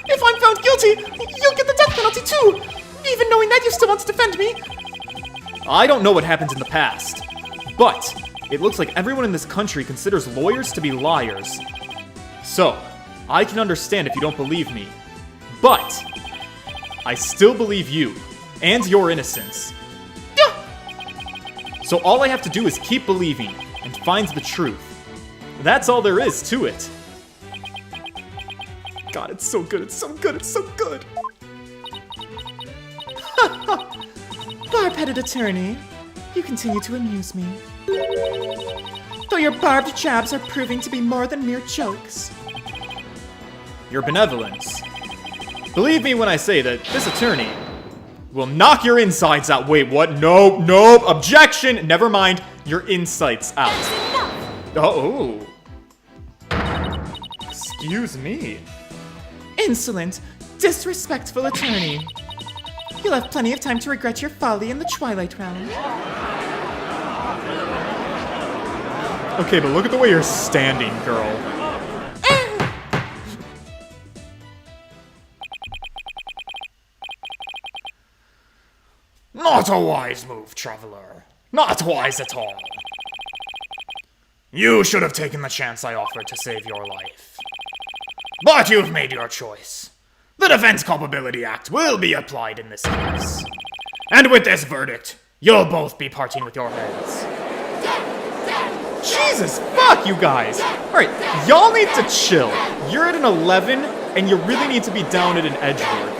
if I'm found guilty, you'll get the death penalty too! Even knowing that, you still want to defend me? I don't know what happened in the past, but it looks like everyone in this country considers lawyers to be liars. So, I can understand if you don't believe me, but I still believe you and your innocence. So all I have to do is keep believing and find the truth. That's all there is to it. God, it's so good, it's so good, it's so good. Barb-headed attorney, you continue to amuse me. Though your barbed jabs are proving to be more than mere jokes. Your benevolence. Believe me when I say that this attorney will knock your insides out. Wait, what? Nope, nope, objection! Never mind, your insights out. Oh. Excuse me. Insolent, disrespectful attorney. You'll have plenty of time to regret your folly in the Twilight round. Okay, but look at the way you're standing, girl. Not a wise move, traveler. Not wise at all. You should have taken the chance I offered to save your life. But you've made your choice. The Defense Culpability Act will be applied in this case. And with this verdict, you'll both be parting with your heads. Jesus, fuck you guys! Alright, y'all need to chill. You're at an 11, and you really need to be down at an Edgeworth.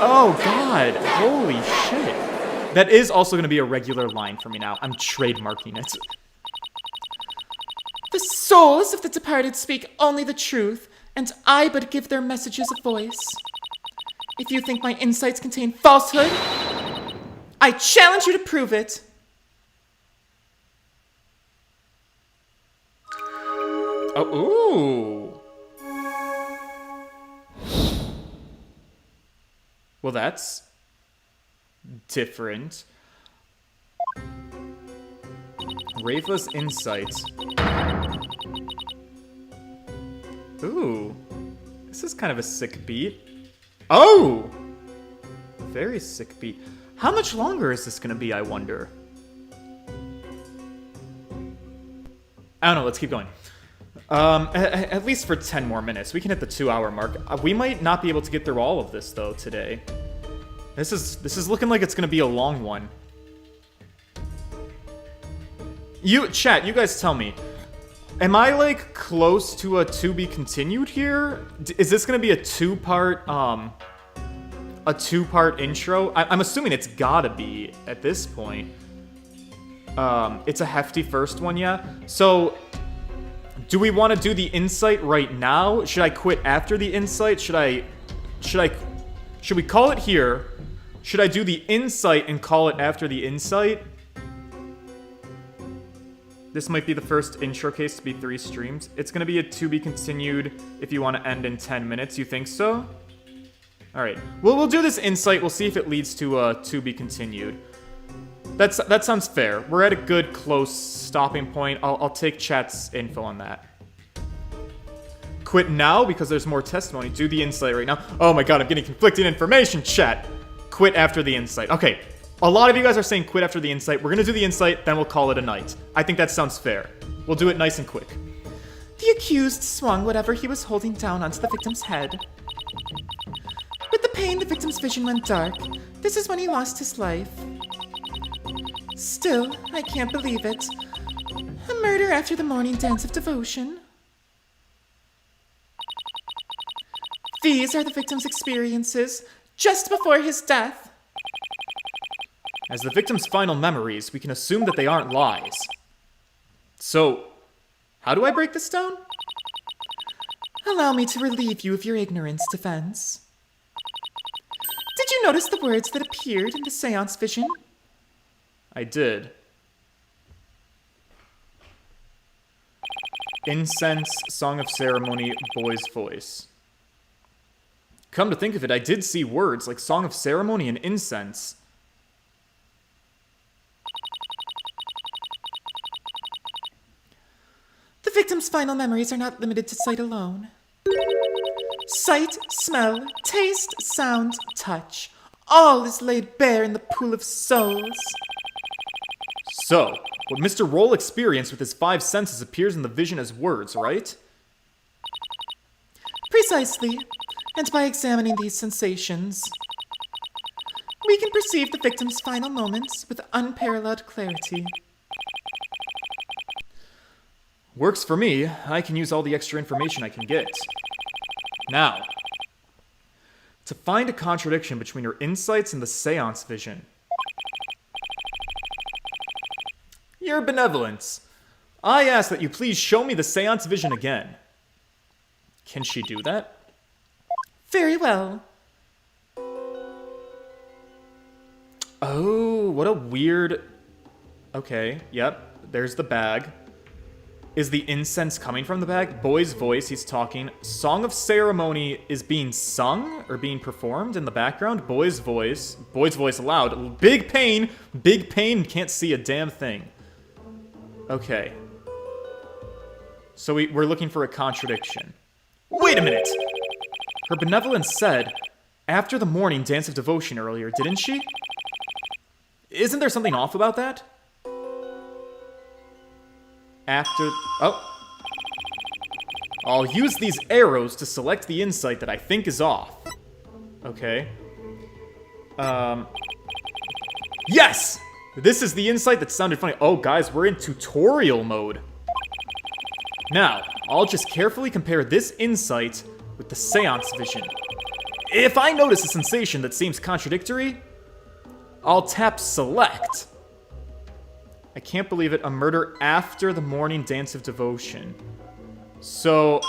Oh god, holy shit. That is also going to be a regular line for me now. I'm trademarking it. The souls of the departed speak only the truth, and I but give their messages a voice. If you think my insights contain falsehood, I challenge you to prove it. Oh, ooh. Well, that's different. Raveless insights. Ooh. This is kind of a sick beat. Oh! Very sick beat. How much longer is this gonna be, I wonder? I don't know, let's keep going. At least for 10 more minutes. We can hit the 2-hour mark. We might not be able to get through all of this, though, today. This is looking like it's gonna be a long one. Chat, you guys tell me. Am I, like, close to a to be continued here? Is this gonna be a two-part intro? I'm assuming it's gotta be at this point. It's a hefty first one, yeah? So, do we want to do the insight right now? Should I quit after the insight? Should we call it here? Should I do the insight and call it after the insight? This might be the first intro case to be 3 streams. It's going to be a to be continued if you want to end in 10 minutes. You think so? Alright. Well, we'll do this insight. We'll see if it leads to be continued. That sounds fair. We're at a good, close stopping point. I'll take chat's info on that. Quit now because there's more testimony. Do the insight right now. Oh my god, I'm getting conflicting information, chat. Quit after the insight. Okay. A lot of you guys are saying quit after the insight. We're gonna do the insight, then we'll call it a night. I think that sounds fair. We'll do it nice and quick. The accused swung whatever he was holding down onto the victim's head. With the pain, the victim's vision went dark. This is when he lost his life. Still, I can't believe it. A murder after the morning dance of devotion. These are the victim's experiences just before his death. As the victim's final memories, we can assume that they aren't lies. So, how do I break this down? Allow me to relieve you of your ignorance, defense. Did you notice the words that appeared in the seance vision? I did. Incense, Song of Ceremony, Boy's Voice. Come to think of it, I did see words like Song of Ceremony and Incense. The victim's final memories are not limited to sight alone. Sight, smell, taste, sound, touch. All is laid bare in the pool of souls. So, what Mr. Roll experienced with his 5 senses appears in the vision as words, right? Precisely. And by examining these sensations, we can perceive the victim's final moments with unparalleled clarity. Works for me. I can use all the extra information I can get. Now, to find a contradiction between her insights and the seance vision. Your benevolence. I ask that you please show me the seance vision again. Can she do that? Very well. Oh, what a weird... Okay, yep, there's the bag. Is the incense coming from the bag? Boy's voice, he's talking. Song of ceremony is being sung or being performed in the background. Boy's voice loud. Big Payne, can't see a damn thing. Okay. So we're looking for a contradiction. Wait a minute! Her benevolence said, after the morning dance of devotion earlier, didn't she? Isn't there something off about that? After... Oh. I'll use these arrows to select the insight that I think is off. Okay. Yes! This is the insight that sounded funny. Oh, guys, we're in tutorial mode. Now, I'll just carefully compare this insight with the seance vision. If I notice a sensation that seems contradictory, I'll tap select. I can't believe it. A murder after the morning dance of devotion. So,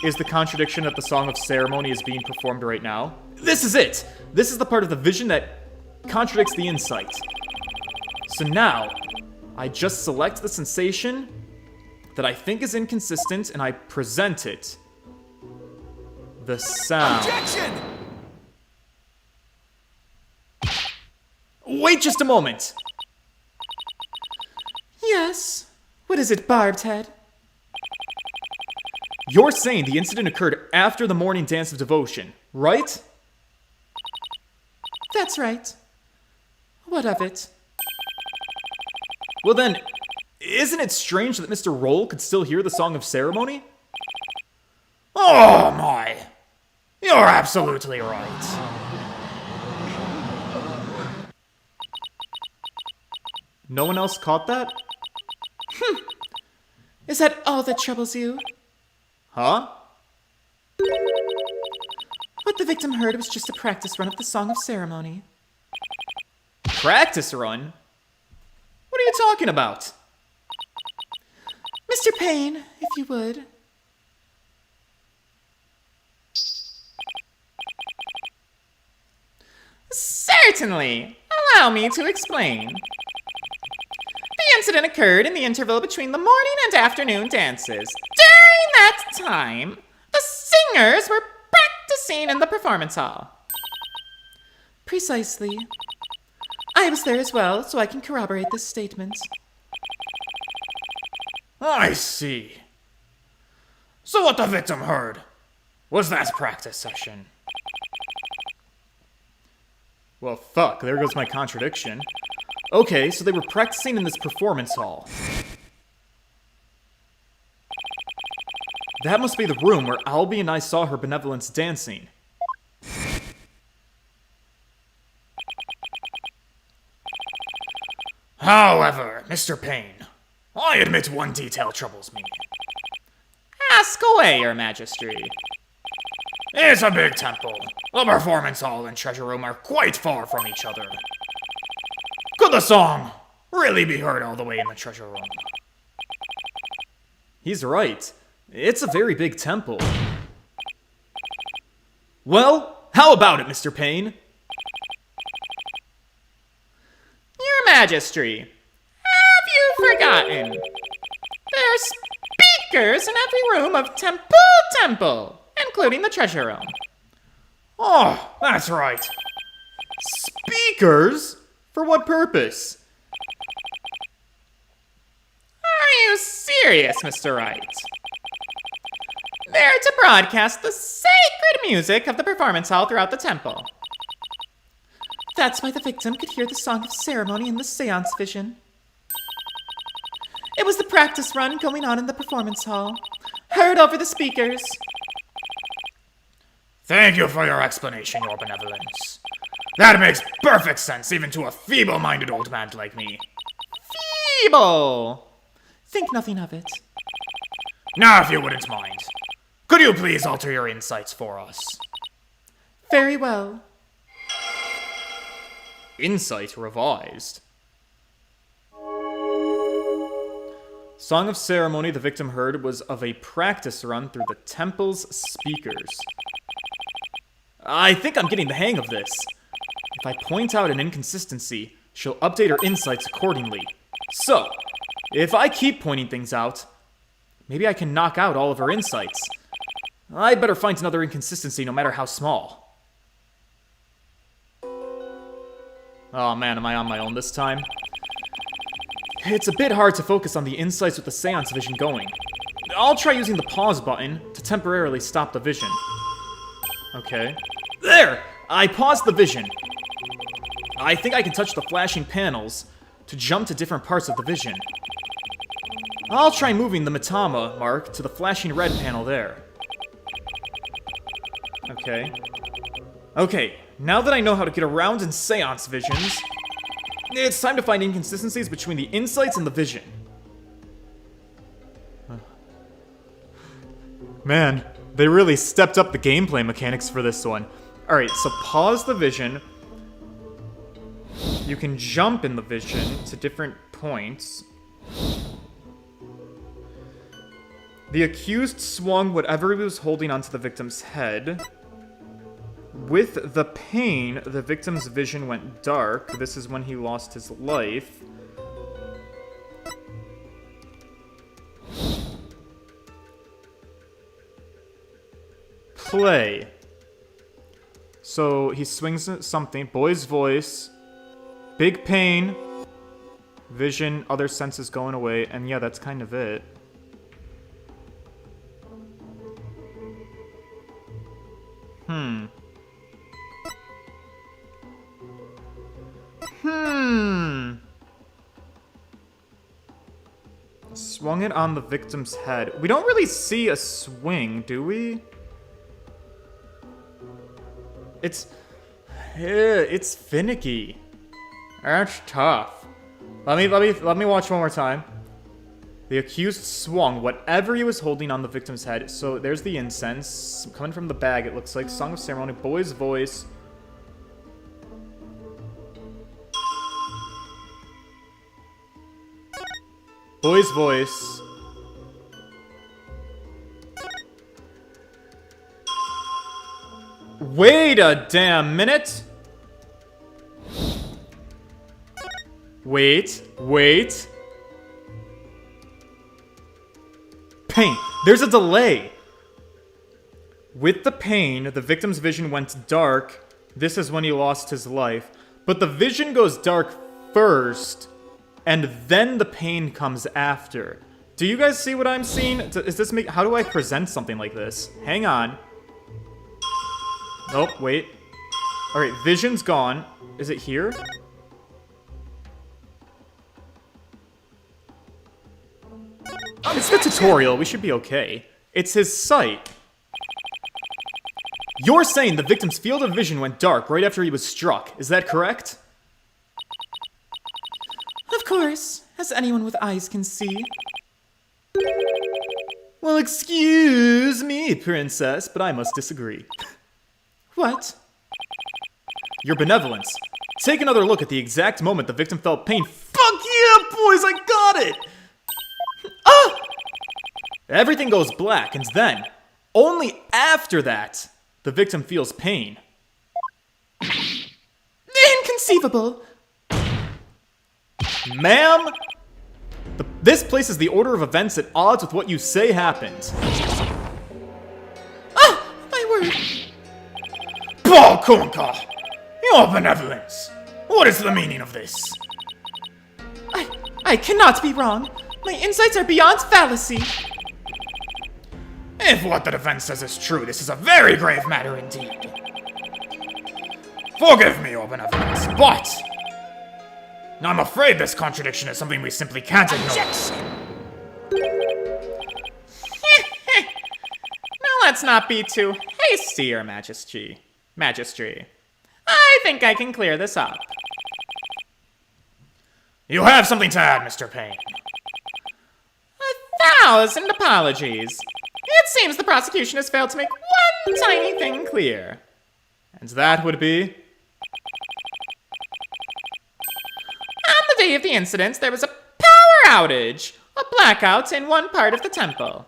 is the contradiction that the Song of Ceremony is being performed right now? This is it! This is the part of the vision that contradicts the insight. So now, I just select the sensation that I think is inconsistent and I present it. The sound. Objection! Wait just a moment! Yes. What is it, Barbed Head? You're saying the incident occurred after the morning dance of devotion, right? That's right. What of it? Well then, isn't it strange that Mr. Roll could still hear the Song of Ceremony? Oh my! You're absolutely right. No one else caught that? Is that all that troubles you? Huh? What the victim heard was just a practice run of the Song of Ceremony. Practice run? What are you talking about? Mr. Payne, if you would. Certainly. Allow me to explain. The incident occurred in the interval between the morning and afternoon dances. During that time, the singers were practicing in the performance hall. Precisely. I was there as well, so I can corroborate this statement. I see. So what the victim heard was that practice session. Well, fuck, there goes my contradiction. Okay, so they were practicing in this performance hall. That must be the room where Albie and I saw her benevolence dancing. However, Mr. Payne, I admit one detail troubles me. Ask away, Your Majesty. It's a big temple. The performance hall and treasure room are quite far from each other. Could the song really be heard all the way in the treasure room? He's right. It's a very big temple. Well, how about it, Mr. Payne? Your Majesty, have you forgotten? There are speakers in every room of Temple, including the treasure room. Oh, that's right. Speakers? For what purpose? Are you serious, Mr. Wright? They're to broadcast the sacred music of the performance hall throughout the temple. That's why the victim could hear the song of ceremony in the seance vision. It was the practice run going on in the performance hall, heard over the speakers. Thank you for your explanation, Your Benevolence. That makes perfect sense even to a feeble-minded old man like me. Feeble! Think nothing of it. Now, if you wouldn't mind, could you please alter your insights for us? Very well. Insight revised. Song of ceremony the victim heard was of a practice run through the temple's speakers. I think I'm getting the hang of this. If I point out an inconsistency, she'll update her insights accordingly. So, if I keep pointing things out, maybe I can knock out all of her insights. I'd better find another inconsistency no matter how small. Oh man, am I on my own this time? It's a bit hard to focus on the insights with the seance vision going. I'll try using the pause button to temporarily stop the vision. Okay. There! I paused the vision. I think I can touch the flashing panels to jump to different parts of the vision. I'll try moving the Matama mark to the flashing red panel there. Okay. Okay, now that I know how to get around in seance visions, it's time to find inconsistencies between the insights and the vision. Man, they really stepped up the gameplay mechanics for this one. Alright, so pause the vision. You can jump in the vision to different points. The accused swung whatever he was holding onto the victim's head. With the pain, the victim's vision went dark. This is when he lost his life. Play. So he swings at something. Boy's voice. Big pain. Vision, other senses going away. And yeah, that's kind of it. Swung it on the victim's head. We don't really see a swing, do we? It's finicky. That's tough. Let me watch one more time. The accused swung whatever he was holding on the victim's head. So there's the incense coming from the bag. It looks like Song of Ceremony. Boy's voice. Boy's voice. Wait a damn minute. Wait. Pain. There's a delay. With the pain, the victim's vision went dark. This is when he lost his life. But the vision goes dark first, and then the pain comes after. Do you guys see what I'm seeing? Is this how do I present something like this? Hang on. Nope, wait. Alright, vision's gone. Is it here? It's the tutorial. We should be okay. It's his sight. You're saying the victim's field of vision went dark right after he was struck. Is that correct? Of course, as anyone with eyes can see. Well, excuse me, princess, but I must disagree. What? Your benevolence. Take another look at the exact moment the victim felt pain. Fuck yeah, boys, I got it! Ah! Everything goes black, and then, only after that, the victim feels pain. Inconceivable! Ma'am? This places the order of events at odds with what you say happened. Oh, my word! Kunka! Your benevolence! What is the meaning of this? I cannot be wrong. My insights are beyond fallacy. If what the defense says is true, this is a very grave matter indeed. Forgive me, your benevolence, but I'm afraid this contradiction is something we simply can't ignore. Now let's not be too hasty, Your Majesty. I think I can clear this up. You have something to add, Mr. Payne. 1,000 apologies. It seems the prosecution has failed to make one tiny thing clear. And that would be? On the day of the incident, there was a power outage, a blackout in one part of the temple.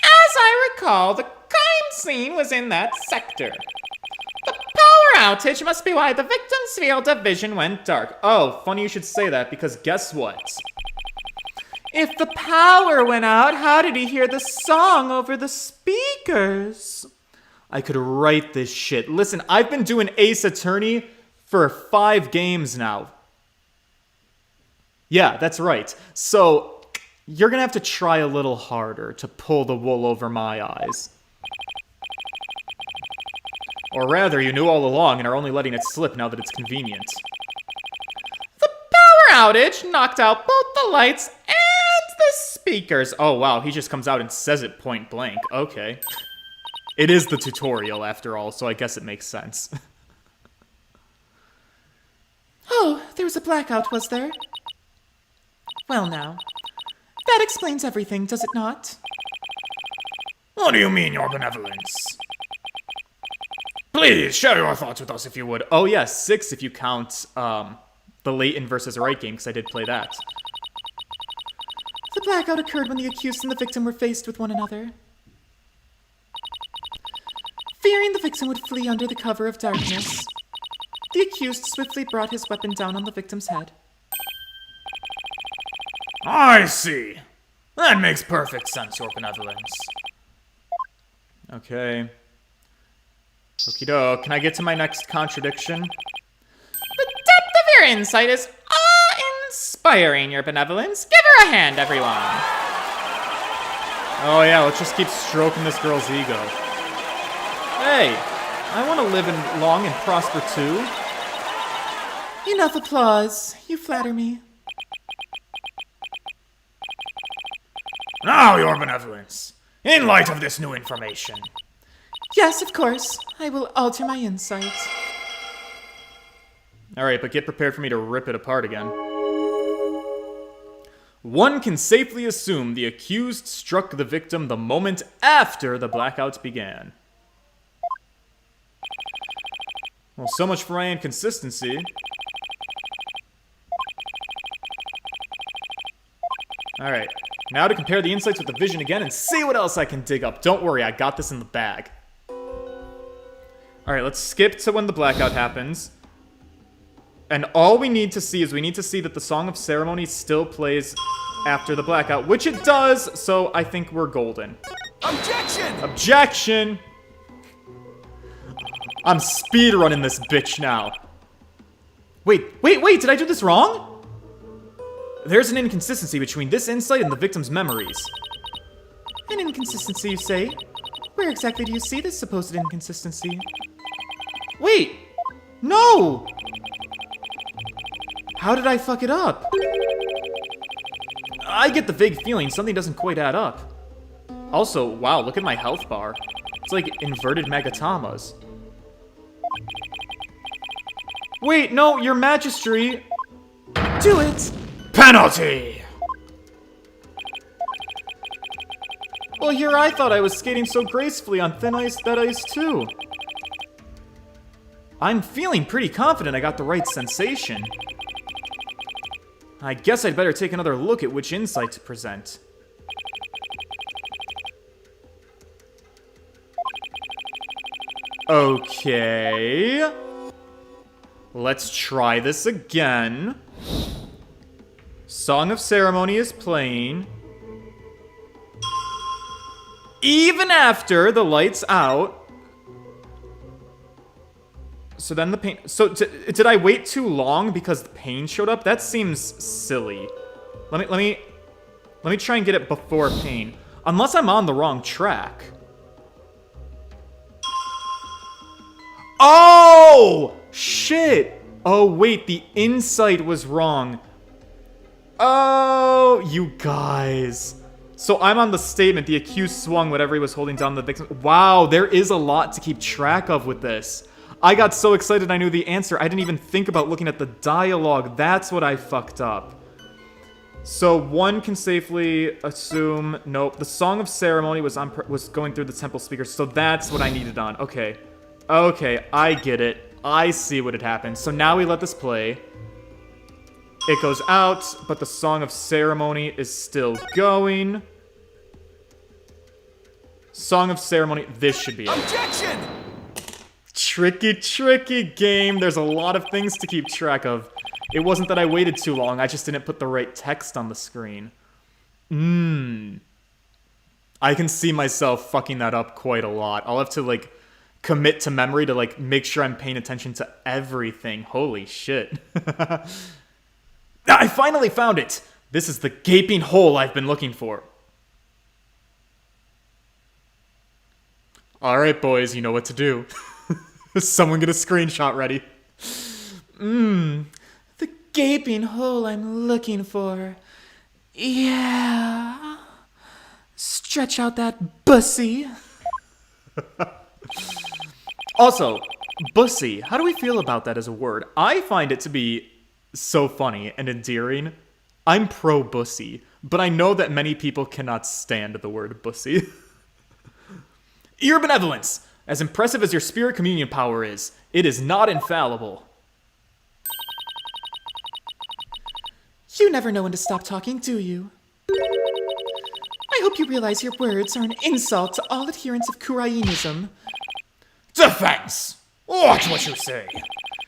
As I recall, the crime scene was in that sector. The power outage must be why the victim's field of vision went dark. Oh, funny you should say that, because guess what? If the power went out, how did he hear the song over the speakers? I could write this shit. Listen, I've been doing Ace Attorney for 5 games now. Yeah, that's right. So, you're gonna have to try a little harder to pull the wool over my eyes. Or rather, you knew all along and are only letting it slip now that it's convenient. The power outage knocked out both the lights and the speakers. Oh wow, he just comes out and says it point blank. Okay. It is the tutorial after all, so I guess it makes sense. Oh, there was a blackout, was there? Well now, that explains everything, does it not? What do you mean, your benevolence? Please, share your thoughts with us if you would. Oh yeah, 6 if you count, the Leighton versus Wright game, because I did play that. The blackout occurred when the accused and the victim were faced with one another. Fearing the victim would flee under the cover of darkness, the accused swiftly brought his weapon down on the victim's head. I see. That makes perfect sense, your benevolence. Okay. Okie doke. Can I get to my next contradiction? The depth of your insight is awe-inspiring, your benevolence. Give her a hand, everyone. Oh yeah, let's just keep stroking this girl's ego. Hey, I want to live in long and prosper too. Enough applause. You flatter me. Now, your benevolence, in light of this new information. Yes, of course. I will alter my insight. Alright, but get prepared for me to rip it apart again. One can safely assume the accused struck the victim the moment after the blackouts began. Well, so much for my inconsistency. Alright, now to compare the insights with the vision again and see what else I can dig up. Don't worry, I got this in the bag. Alright, let's skip to when the blackout happens. And all we need to see is we need to see that the Song of Ceremony still plays after the blackout, which it does, so I think we're golden. Objection! Objection! I'm speedrunning this bitch now. Wait, did I do this wrong? There's an inconsistency between this insight and the victim's memories. An inconsistency, you say? Where exactly do you see this supposed inconsistency? Wait! No! How did I fuck it up? I get the vague feeling something doesn't quite add up. Also, wow, look at my health bar. It's like inverted Megatamas. Wait, no, your Majesty. Do it! Penalty! Well, here I thought I was skating so gracefully on thin ice, that ice too. I'm feeling pretty confident I got the right sensation. I guess I'd better take another look at which insight to present. Okay. Let's try this again. Song of Ceremony is playing. Even after the light's out. So then the pain... So, did I wait too long because the pain showed up? That seems silly. Let me... Let me try and get it before Payne. Unless I'm on the wrong track. Oh! Shit! Oh, wait, the insight was wrong. Oh, you guys. So I'm on the statement, the accused swung whatever he was holding down the victim. Wow, there is a lot to keep track of with this. I got so excited I knew the answer. I didn't even think about looking at the dialogue. That's what I fucked up. So one can safely assume, nope, the Song of Ceremony was going through the temple speakers, so that's what I needed on. Okay. Okay, I get it. I see what had happened. So now we let this play. It goes out, but the Song of Ceremony is still going. Song of Ceremony, this should be it. Objection! Tricky, tricky game. There's a lot of things to keep track of. It wasn't that I waited too long, I just didn't put the right text on the screen. I can see myself fucking that up quite a lot. I'll have to, like, commit to memory to, like, make sure I'm paying attention to everything. Holy shit. I finally found it! This is the gaping hole I've been looking for. Alright, boys, you know what to do. Someone get a screenshot ready. The gaping hole I'm looking for. Yeah. Stretch out that bussy. Also, bussy, how do we feel about that as a word? I find it to be so funny and endearing. I'm pro bussy, but I know that many people cannot stand the word bussy. Your benevolence! As impressive as your spirit communion power is, it is not infallible. You never know when to stop talking, do you? I hope you realize your words are an insult to all adherents of Kurainism. Defense! Watch what you say.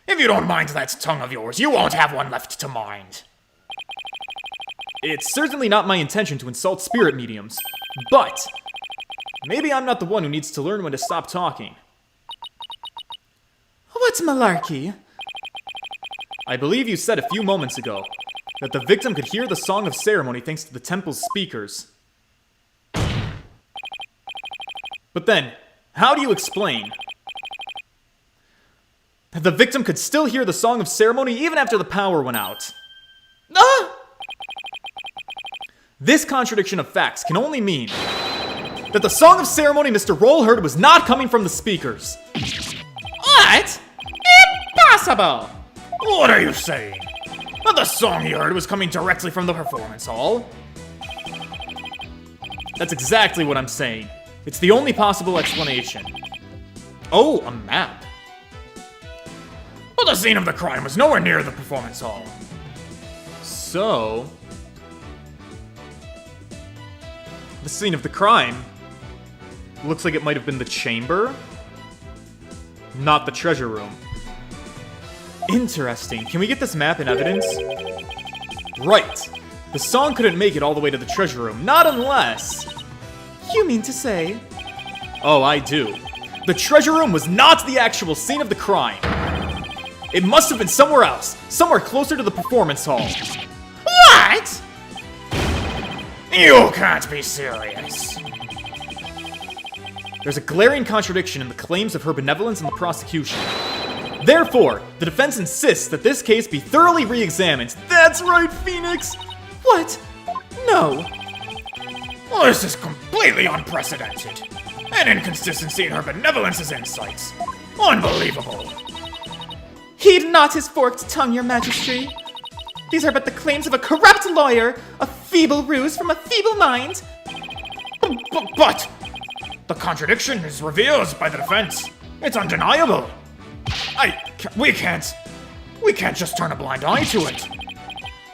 If you don't mind that tongue of yours, you won't have one left to mind. It's certainly not my intention to insult spirit mediums, but maybe I'm not the one who needs to learn when to stop talking. What's malarkey? I believe you said a few moments ago that the victim could hear the Song of Ceremony thanks to the temple's speakers. But then, how do you explain that the victim could still hear the Song of Ceremony even after the power went out? Ah! This contradiction of facts can only mean that the Song of Ceremony Mr. Roll heard was not coming from the speakers. What? Impossible! What are you saying? That the song he heard was coming directly from the performance hall? That's exactly what I'm saying. It's the only possible explanation. Oh, a map. But the scene of the crime was nowhere near the performance hall. So, the scene of the crime looks like it might have been the chamber, not the treasure room. Interesting. Can we get this map in evidence? Right. The song couldn't make it all the way to the treasure room, not unless... You mean to say? Oh, I do. The treasure room was not the actual scene of the crime. It must have been somewhere else, somewhere closer to the performance hall. What? You can't be serious. There's a glaring contradiction in the claims of her benevolence and the prosecution. Therefore, the defense insists that this case be thoroughly re-examined. That's right, Phoenix! What? No. Well, this is completely unprecedented. An inconsistency in her benevolence's insights. Unbelievable. Heed not his forked tongue, your majesty. These are but the claims of a corrupt lawyer, a feeble ruse from a feeble mind. But the contradiction is revealed by the defense. It's undeniable. We can't just turn a blind eye to it.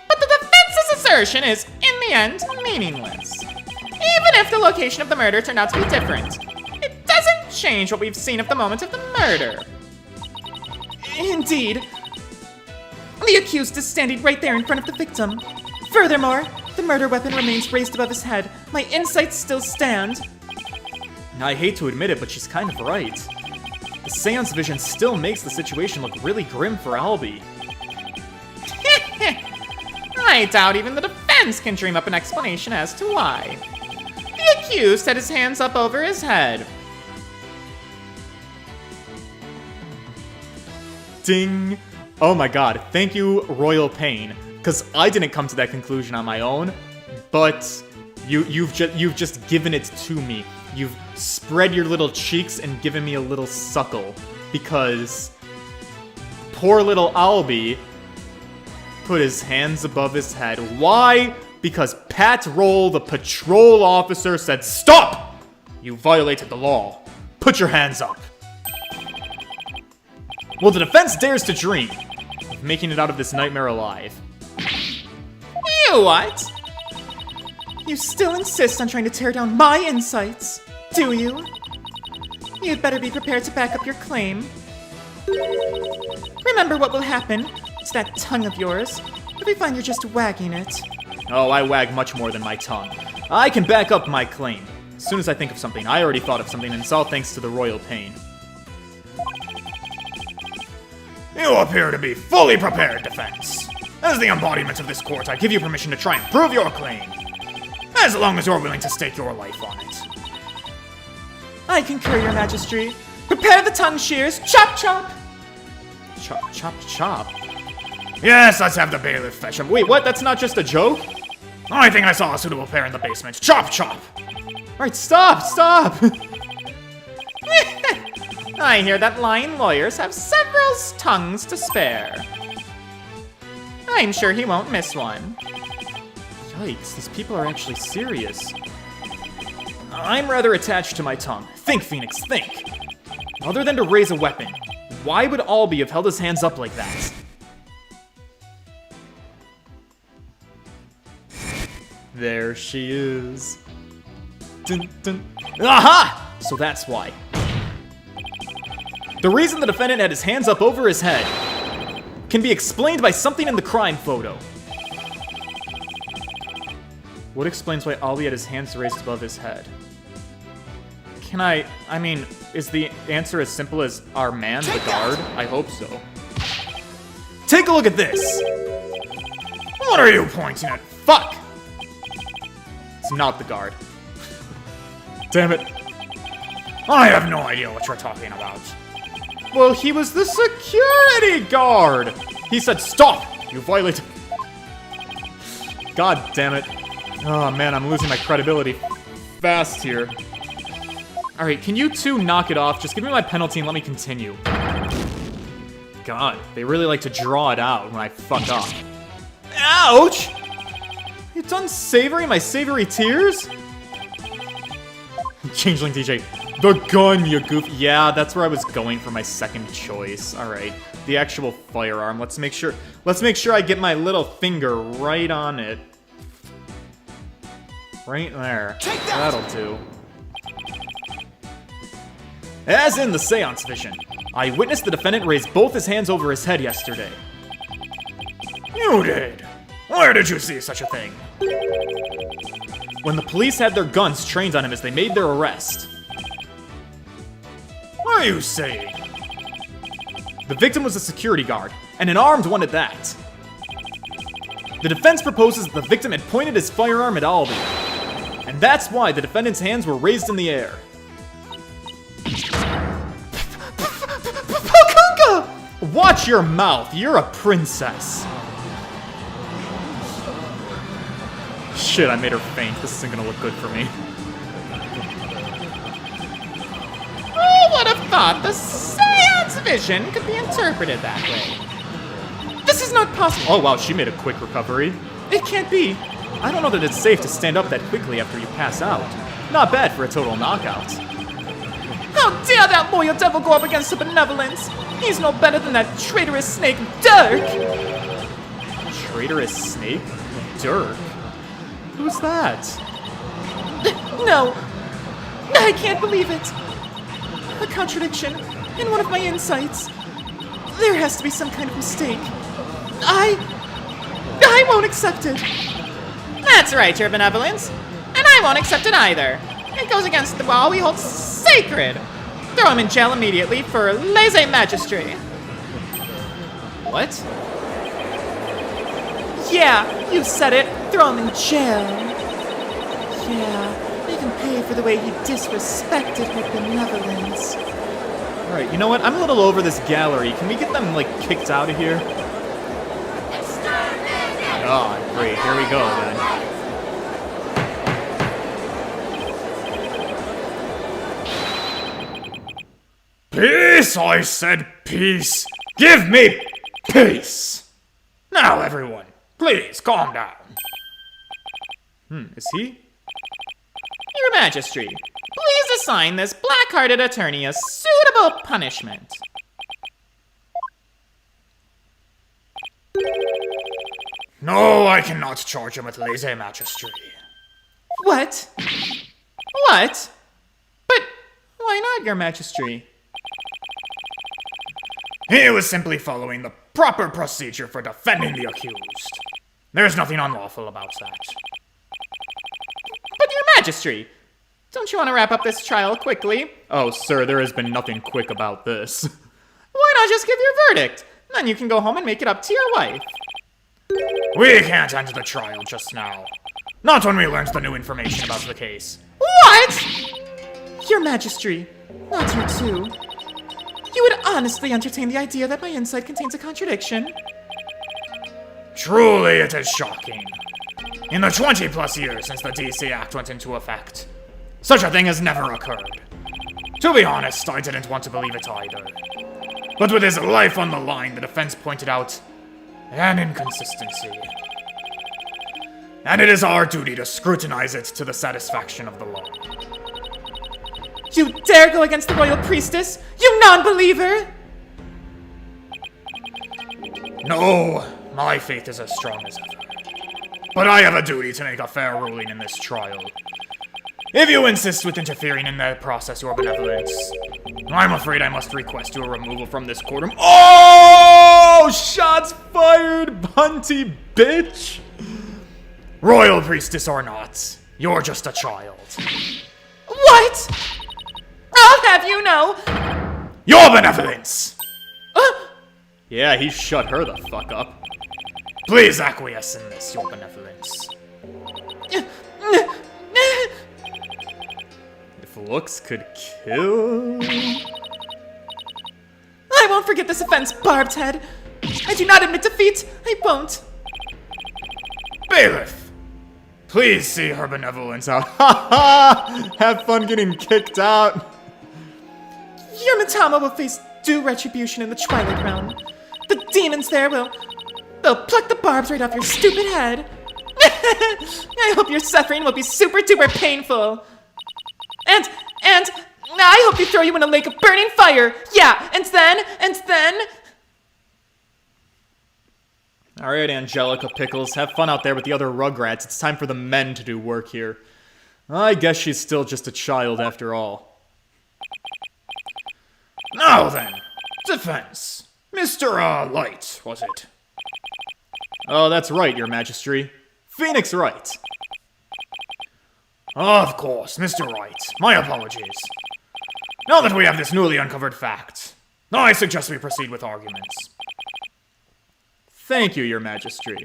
But the defense's assertion is, in the end, meaningless. Even if the location of the murder turned out to be different, it doesn't change what we've seen at the moment of the murder. Indeed, the accused is standing right there in front of the victim. Furthermore, the murder weapon remains raised above his head. My insights still stand. I hate to admit it, but she's kind of right. The seance vision still makes the situation look really grim for Albie. I doubt even the defense defense can dream up an explanation as to why. The accused had his hands up over his head. Ding. Oh my god, thank you, Royal Payne. Because I didn't come to that conclusion on my own, but you've just given it to me. You've spread your little cheeks and given me a little suckle. Because poor little Albie put his hands above his head. Why? Because Pat Roll, the patrol officer, said, "Stop! You violated the law. Put your hands up." Well, the defense dares to dream of making it out of this nightmare alive. You what? You still insist on trying to tear down my insights, do you? You'd better be prepared to back up your claim. Remember what will happen to that tongue of yours if we find you're just wagging it. Oh, I wag much more than my tongue. I can back up my claim. As soon as I think of something, I already thought of something, and it's all thanks to the Royal Payne. You appear to be fully prepared, defense. As the embodiment of this court, I give you permission to try and prove your claim. As long as you're willing to stake your life on it. I concur, your majesty. Prepare the tongue shears. Chop, chop. Chop, chop, chop. Yes, let's have the bailiff fetch him. Wait, what? That's not just a joke? I think I saw a suitable pair in the basement. Chop, chop. Alright, stop, stop! I hear that lying lawyers have several tongues to spare. I'm sure he won't miss one. Yikes, these people are actually serious. I'm rather attached to my tongue. Think, Phoenix, think. Other than to raise a weapon, why would Albie have held his hands up like that? There she is. Dun, dun. Aha! So that's why. The reason the defendant had his hands up over his head can be explained by something in the crime photo. What explains why Albie had his hands raised above his head? I mean, is the answer as simple as our man, the guard? I hope so. Take a look at this! What are you pointing at? Fuck! It's not the guard. Damn it. I have no idea what you're talking about. Well, he was the security guard! He said, "Stop! You violated..." God damn it. Oh man, I'm losing my credibility fast here. Alright, can you two knock it off? Just give me my penalty and let me continue. God, they really like to draw it out when I fuck up. Ouch! You done savoring my savory tears? Changeling DJ. The gun, you goof. Yeah, that's where I was going for my second choice. Alright. The actual firearm. Let's make sure I get my little finger right on it. Right there. That'll do. As in the seance vision, I witnessed the defendant raise both his hands over his head yesterday. You did? Where did you see such a thing? When the police had their guns trained on him as they made their arrest. What are you saying? The victim was a security guard, and an armed one at that. The defense proposes that the victim had pointed his firearm at Albie, and that's why the defendant's hands were raised in the air. Watch your mouth, you're a princess. Shit, I made her faint. This isn't gonna look good for me. Who would have thought the seance vision could be interpreted that way? This is not possible. Oh wow, she made a quick recovery. It can't be. I don't know that it's safe to stand up that quickly after you pass out. Not bad for a total knockout. How dare that loyal devil go up against the benevolence? He's no better than that traitorous snake, Dirk! Traitorous snake? Dirk? Who's that? No! I can't believe it! A contradiction in one of my insights. There has to be some kind of mistake. I won't accept it. That's right, your benevolence. And I won't accept it either. It goes against the law we hold sacred. Throw him in jail immediately for lèse-majesty. What? Yeah, you said it. throw him in jail. Yeah, you can pay for the way he disrespected her benevolence. Alright, you know what? I'm a little over this gallery. Can we get them, like, kicked out of here? Oh, great. Here we go, then. Peace, I said peace. Give me peace. Now, everyone, please calm down. Is he? Your Majesty, please assign this black-hearted attorney a suitable punishment. No, I cannot charge him with lèse-majesty. What? What? But why not, Your Majesty? He was simply following the proper procedure for defending the accused. There's nothing unlawful about that. But Your Majesty, don't you want to wrap up this trial quickly? Oh, sir, there has been nothing quick about this. Why not just give your verdict? Then you can go home and make it up to your wife. We can't end the trial just now. Not when we learned the new information about the case. What? Your Majesty, not you too. You would honestly entertain the idea that my insight contains a contradiction? Truly, it is shocking. In the 20-plus years since the DC Act went into effect, such a thing has never occurred. To be honest, I didn't want to believe it either. But with his life on the line, the defense pointed out an inconsistency. And it is our duty to scrutinize it to the satisfaction of the law. You dare go against the royal priestess, you non-believer! No, my faith is as strong as ever. But I have a duty to make a fair ruling in this trial. If you insist with interfering in that process, Your Benevolence, I'm afraid I must request your removal from this courtroom. Oh! Shots fired, Bunty bitch! Royal priestess or not, you're just a child. What? I'll have you know! Your Benevolence! Yeah, he shut her the fuck up. Please acquiesce in this, Your Benevolence. If looks could kill... I won't forget this offense, Barbed Head. I do not admit defeat. I won't. Bailiff, please see Her Benevolence out. Ha ha! Have fun getting kicked out. Your Matama will face due retribution in the Twilight Realm. The demons there they'll pluck the barbs right off your stupid head. I hope your suffering will be super duper painful. And I hope they throw you in a lake of burning fire. Yeah, and then... Alright, Angelica Pickles, have fun out there with the other Rugrats. It's time for the men to do work here. I guess she's still just a child after all. Now then, defense. Mr. Light, was it? Oh, that's right, Your Majesty. Phoenix Wright. Of course, Mr. Wright. My apologies. Now that we have this newly uncovered fact, I suggest we proceed with arguments. Thank you, Your Majesty.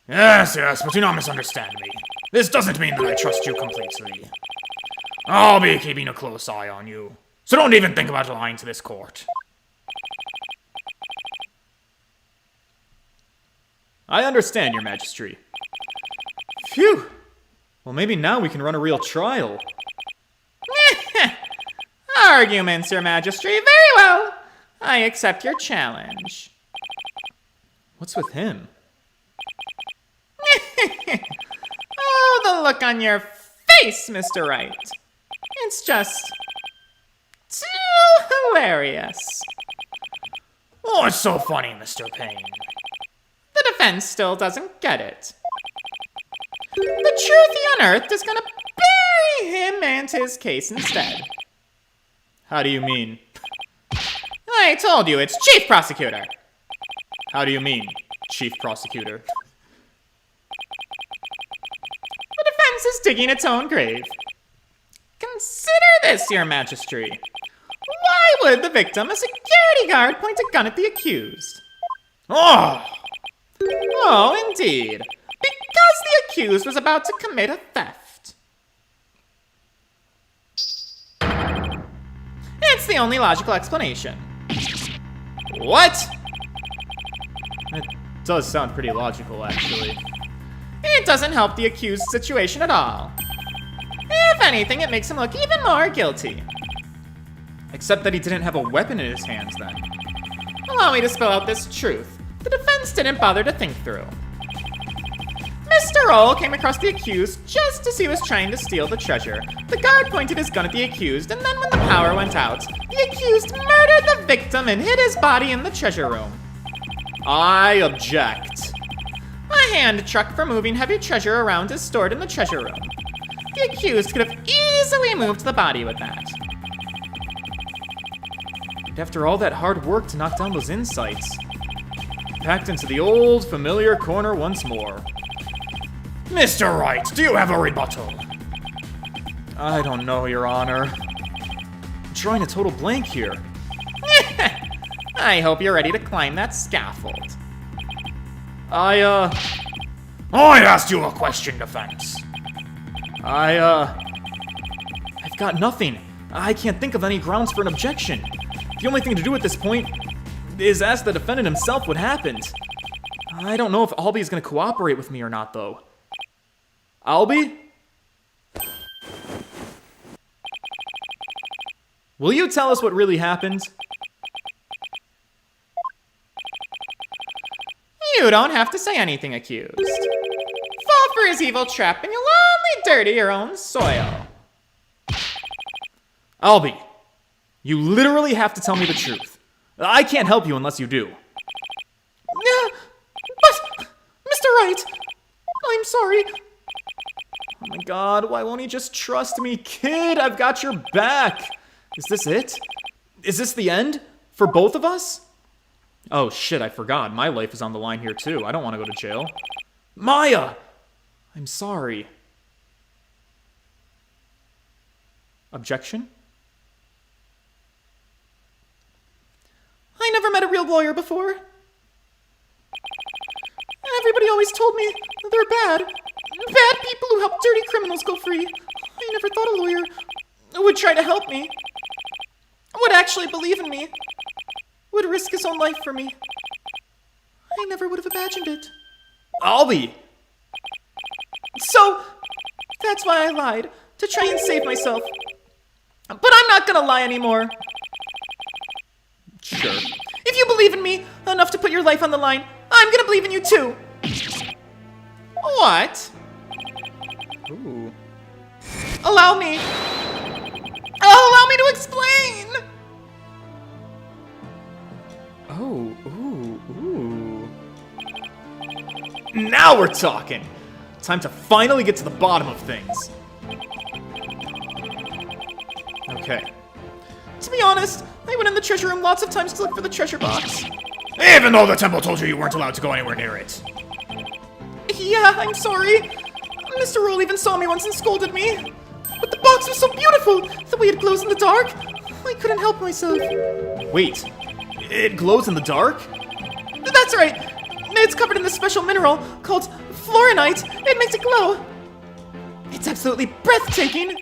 Yes, but do not misunderstand me. This doesn't mean that I trust you completely. I'll be keeping a close eye on you, so don't even think about lying to this court. I understand, Your Majesty. Phew! Well, maybe now we can run a real trial. Arguments, Your Majesty. Very well. I accept your challenge. What's with him? Oh, the look on your face, Mr. Wright. It's just too hilarious. What's so funny, Mr. Payne? The defense still doesn't get it. The truth he unearthed is gonna bury him and his case instead. How do you mean? I told you, it's Chief Prosecutor. How do you mean, Chief Prosecutor? The defense is digging its own grave. Consider this, Your Majesty. Why would the victim, a security guard, point a gun at the accused? Oh! Oh, indeed. accused was about to commit a theft. It's the only logical explanation. What? It does sound pretty logical, actually. It doesn't help the accused's situation at all. If anything, it makes him look even more guilty. Except that he didn't have a weapon in his hands then. Allow me to spell out this truth the defense didn't bother to think through. Mr. Roll came across the accused just as he was trying to steal the treasure. The guard pointed his gun at the accused, and then when the power went out, the accused murdered the victim and hid his body in the treasure room. I object. A hand truck for moving heavy treasure around is stored in the treasure room. The accused could have easily moved the body with that. And after all that hard work to knock down those insights, packed into the old familiar corner once more. Mr. Wright, do you have a rebuttal? I don't know, Your Honor. I'm drawing a total blank here. I hope you're ready to climb that scaffold. I asked you a question, defense. I've got nothing. I can't think of any grounds for an objection. The only thing to do at this point is ask the defendant himself what happened. I don't know if Albie's gonna cooperate with me or not, though. Albie? Will you tell us what really happened? You don't have to say anything, accused. Fall for his evil trap and you'll only dirty your own soil. Albie, you literally have to tell me the truth. I can't help you unless you do. But, Mr. Wright, I'm sorry. Oh my god, why won't he just trust me? Kid, I've got your back. Is this it? Is this the end? For both of us? Oh shit, I forgot. My life is on the line here too. I don't want to go to jail. Maya! I'm sorry. Objection? I never met a real lawyer before. Everybody always told me they're bad. Bad people who help dirty criminals go free. I never thought a lawyer would try to help me. Would actually believe in me. Would risk his own life for me. I never would have imagined it. Albie! So, that's why I lied. To try and save myself. But I'm not gonna lie anymore. Sure. If you believe in me enough to put your life on the line, I'm gonna believe in you too. What? Ooh. Allow me. Allow me to explain. Oh, ooh. Now we're talking. Time to finally get to the bottom of things. Okay. To be honest, I went in the treasure room lots of times to look for the treasure box. Even though the temple told you weren't allowed to go anywhere near it. Yeah, I'm sorry. Mr. Roll even saw me once and scolded me. But the box was so beautiful, the way it glows in the dark. I couldn't help myself. Wait, it glows in the dark? That's right. It's covered in this special mineral called fluorinite. It makes it glow. It's absolutely breathtaking.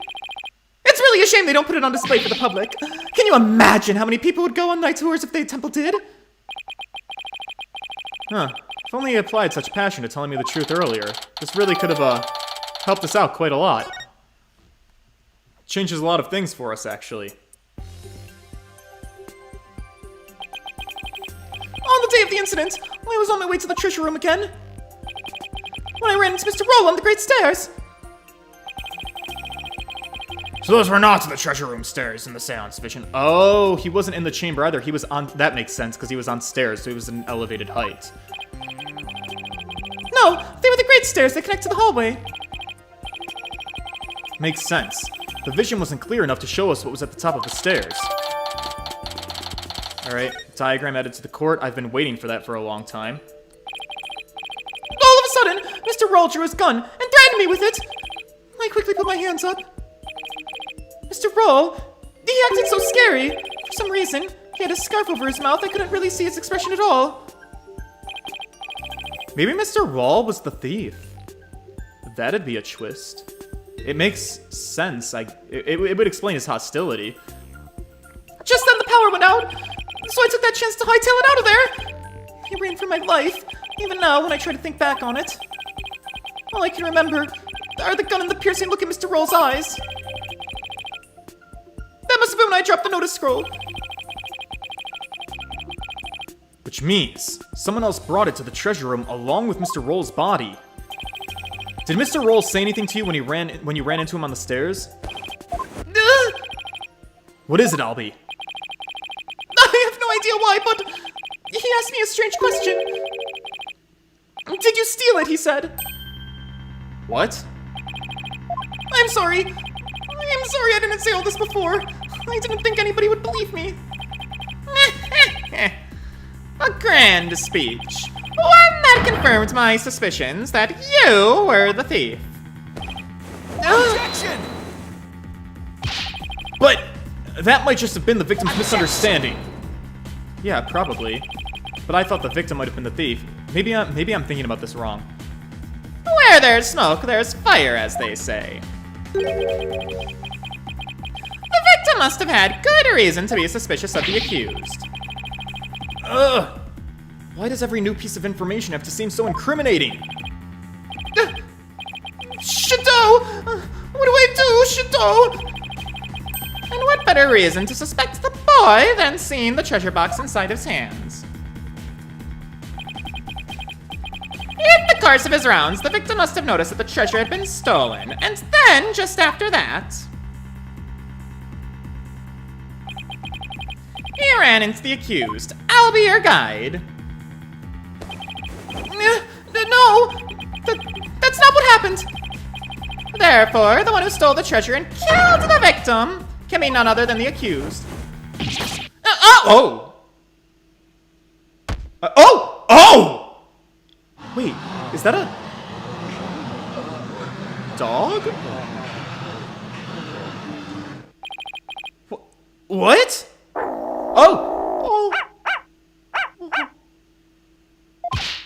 It's really a shame they don't put it on display for the public. Can you imagine how many people would go on night tours if the temple did? Huh. If only he applied such passion to telling me the truth earlier. This really could have, helped us out quite a lot. Changes a lot of things for us, actually. On the day of the incident, I was on my way to the treasure room again. When I ran into Mr. Roll on the great stairs. So those were not the treasure room stairs in the seance vision. Oh, he wasn't in the chamber either. He was on... That makes sense, because he was on stairs, so he was at an elevated height. No, they were the great stairs that connect to the hallway. Makes sense. The vision wasn't clear enough to show us what was at the top of the stairs. Alright, diagram added to the court. I've been waiting for that for a long time. All of a sudden, Mr. Roll drew his gun and threatened me with it. I quickly put my hands up. Mr. Roll, he acted so scary. For some reason, he had a scarf over his mouth. I couldn't really see his expression at all. Maybe Mr. Rawl was the thief. That'd be a twist. It makes sense. It would explain his hostility. Just then the power went out, so I took that chance to hightail it out of there. I ran for my life, even now when I try to think back on it. All I can remember are the gun and the piercing look in Mr. Roll's eyes. That must have been when I dropped the notice scroll. Which means someone else brought it to the treasure room along with Mr. Roll's body. Did Mr. Roll say anything to you when you ran into him on the stairs? What is it, Albie? I have no idea why, but he asked me a strange question. Did you steal it, he said. What? I'm sorry. I'm sorry I didn't say all this before. I didn't think anybody would believe me. A grand speech. One that confirmed my suspicions that you were the thief. Objection! But that might just have been the victim's misunderstanding. Yeah, probably. But I thought the victim might have been the thief. Maybe I'm thinking about this wrong. Where there's smoke, there's fire, as they say. The victim must have had good reason to be suspicious of the accused. Ugh! Why does every new piece of information have to seem so incriminating? Shadow! What do I do, Shadow? And what better reason to suspect the boy than seeing the treasure box inside his hands? In the course of his rounds, the victim must have noticed that the treasure had been stolen, and then, just after that, he ran into the accused. I'll be your guide. No! That's not what happened! Therefore, the one who stole the treasure and killed the victim can be none other than the accused. Oh! Oh! Wait, is that a dog? What? Oh!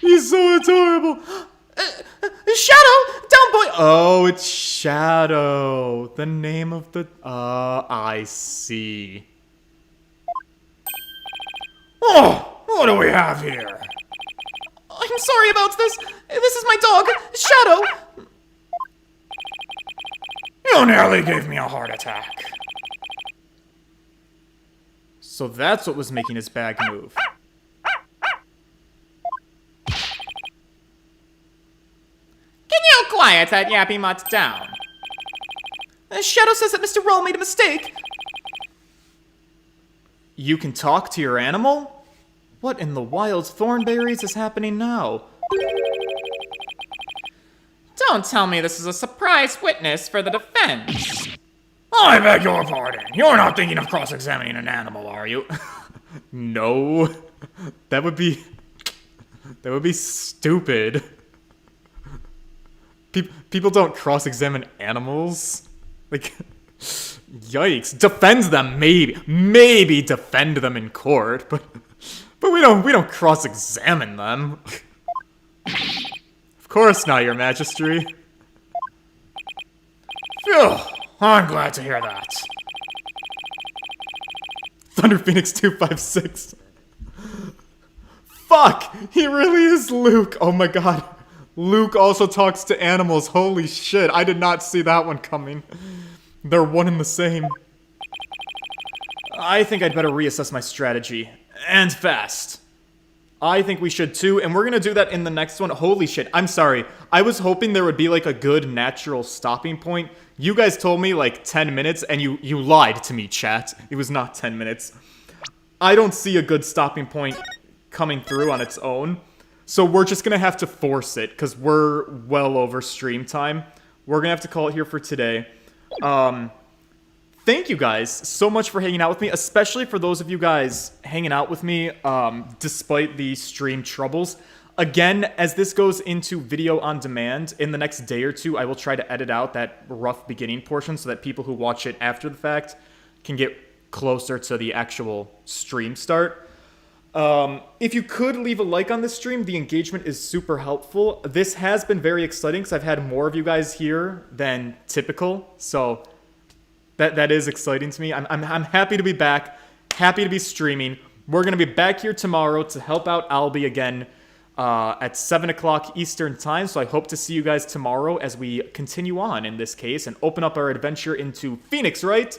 He's so adorable. Shadow! Down, boy! Oh, it's Shadow. The name of the... I see. Oh, what do we have here? I'm sorry about this. This is my dog, Shadow. You nearly gave me a heart attack. So that's what was making his bag move. Can you quiet that yappy mutt down? Shadow says that Mr. Roll made a mistake. You can talk to your animal? What in the wild thornberries is happening now? Don't tell me this is a surprise witness for the defense. I beg your pardon. You're not thinking of cross-examining an animal, are you? No. That would be stupid. People don't cross-examine animals. Like, yikes. Defend them, maybe defend them in court, but we don't cross-examine them. Of course not, Your Majesty. Phew, I'm glad to hear that. Thunder Phoenix 256. Fuck! He really is Luke. Oh my god. Luke also talks to animals. Holy shit. I did not see that one coming. They're one and the same. I think I'd better reassess my strategy. And fast. I think we should too, and we're gonna do that in the next one. Holy shit, I'm sorry. I was hoping there would be like a good natural stopping point. You guys told me like 10 minutes, and you lied to me, chat. It was not 10 minutes. I don't see a good stopping point coming through on its own. So we're just gonna have to force it, because we're well over stream time. We're gonna have to call it here for today. Thank you guys so much for hanging out with me, especially for those of you guys hanging out with me despite the stream troubles. Again, as this goes into video on demand, in the next day or two, I will try to edit out that rough beginning portion so that people who watch it after the fact can get closer to the actual stream start. If you could leave a like on this stream, the engagement is super helpful. This has been very exciting because I've had more of you guys here than typical, so that is exciting to me. I'm happy to be back, happy to be streaming. We're gonna be back here tomorrow to help out Albie again at 7 o'clock Eastern time. So I hope to see you guys tomorrow as we continue on in this case and open up our adventure into Phoenix Wright,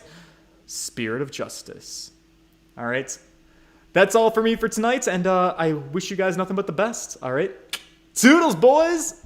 Spirit of Justice. All right. That's all for me for tonight, and I wish you guys nothing but the best, all right? Toodles, boys!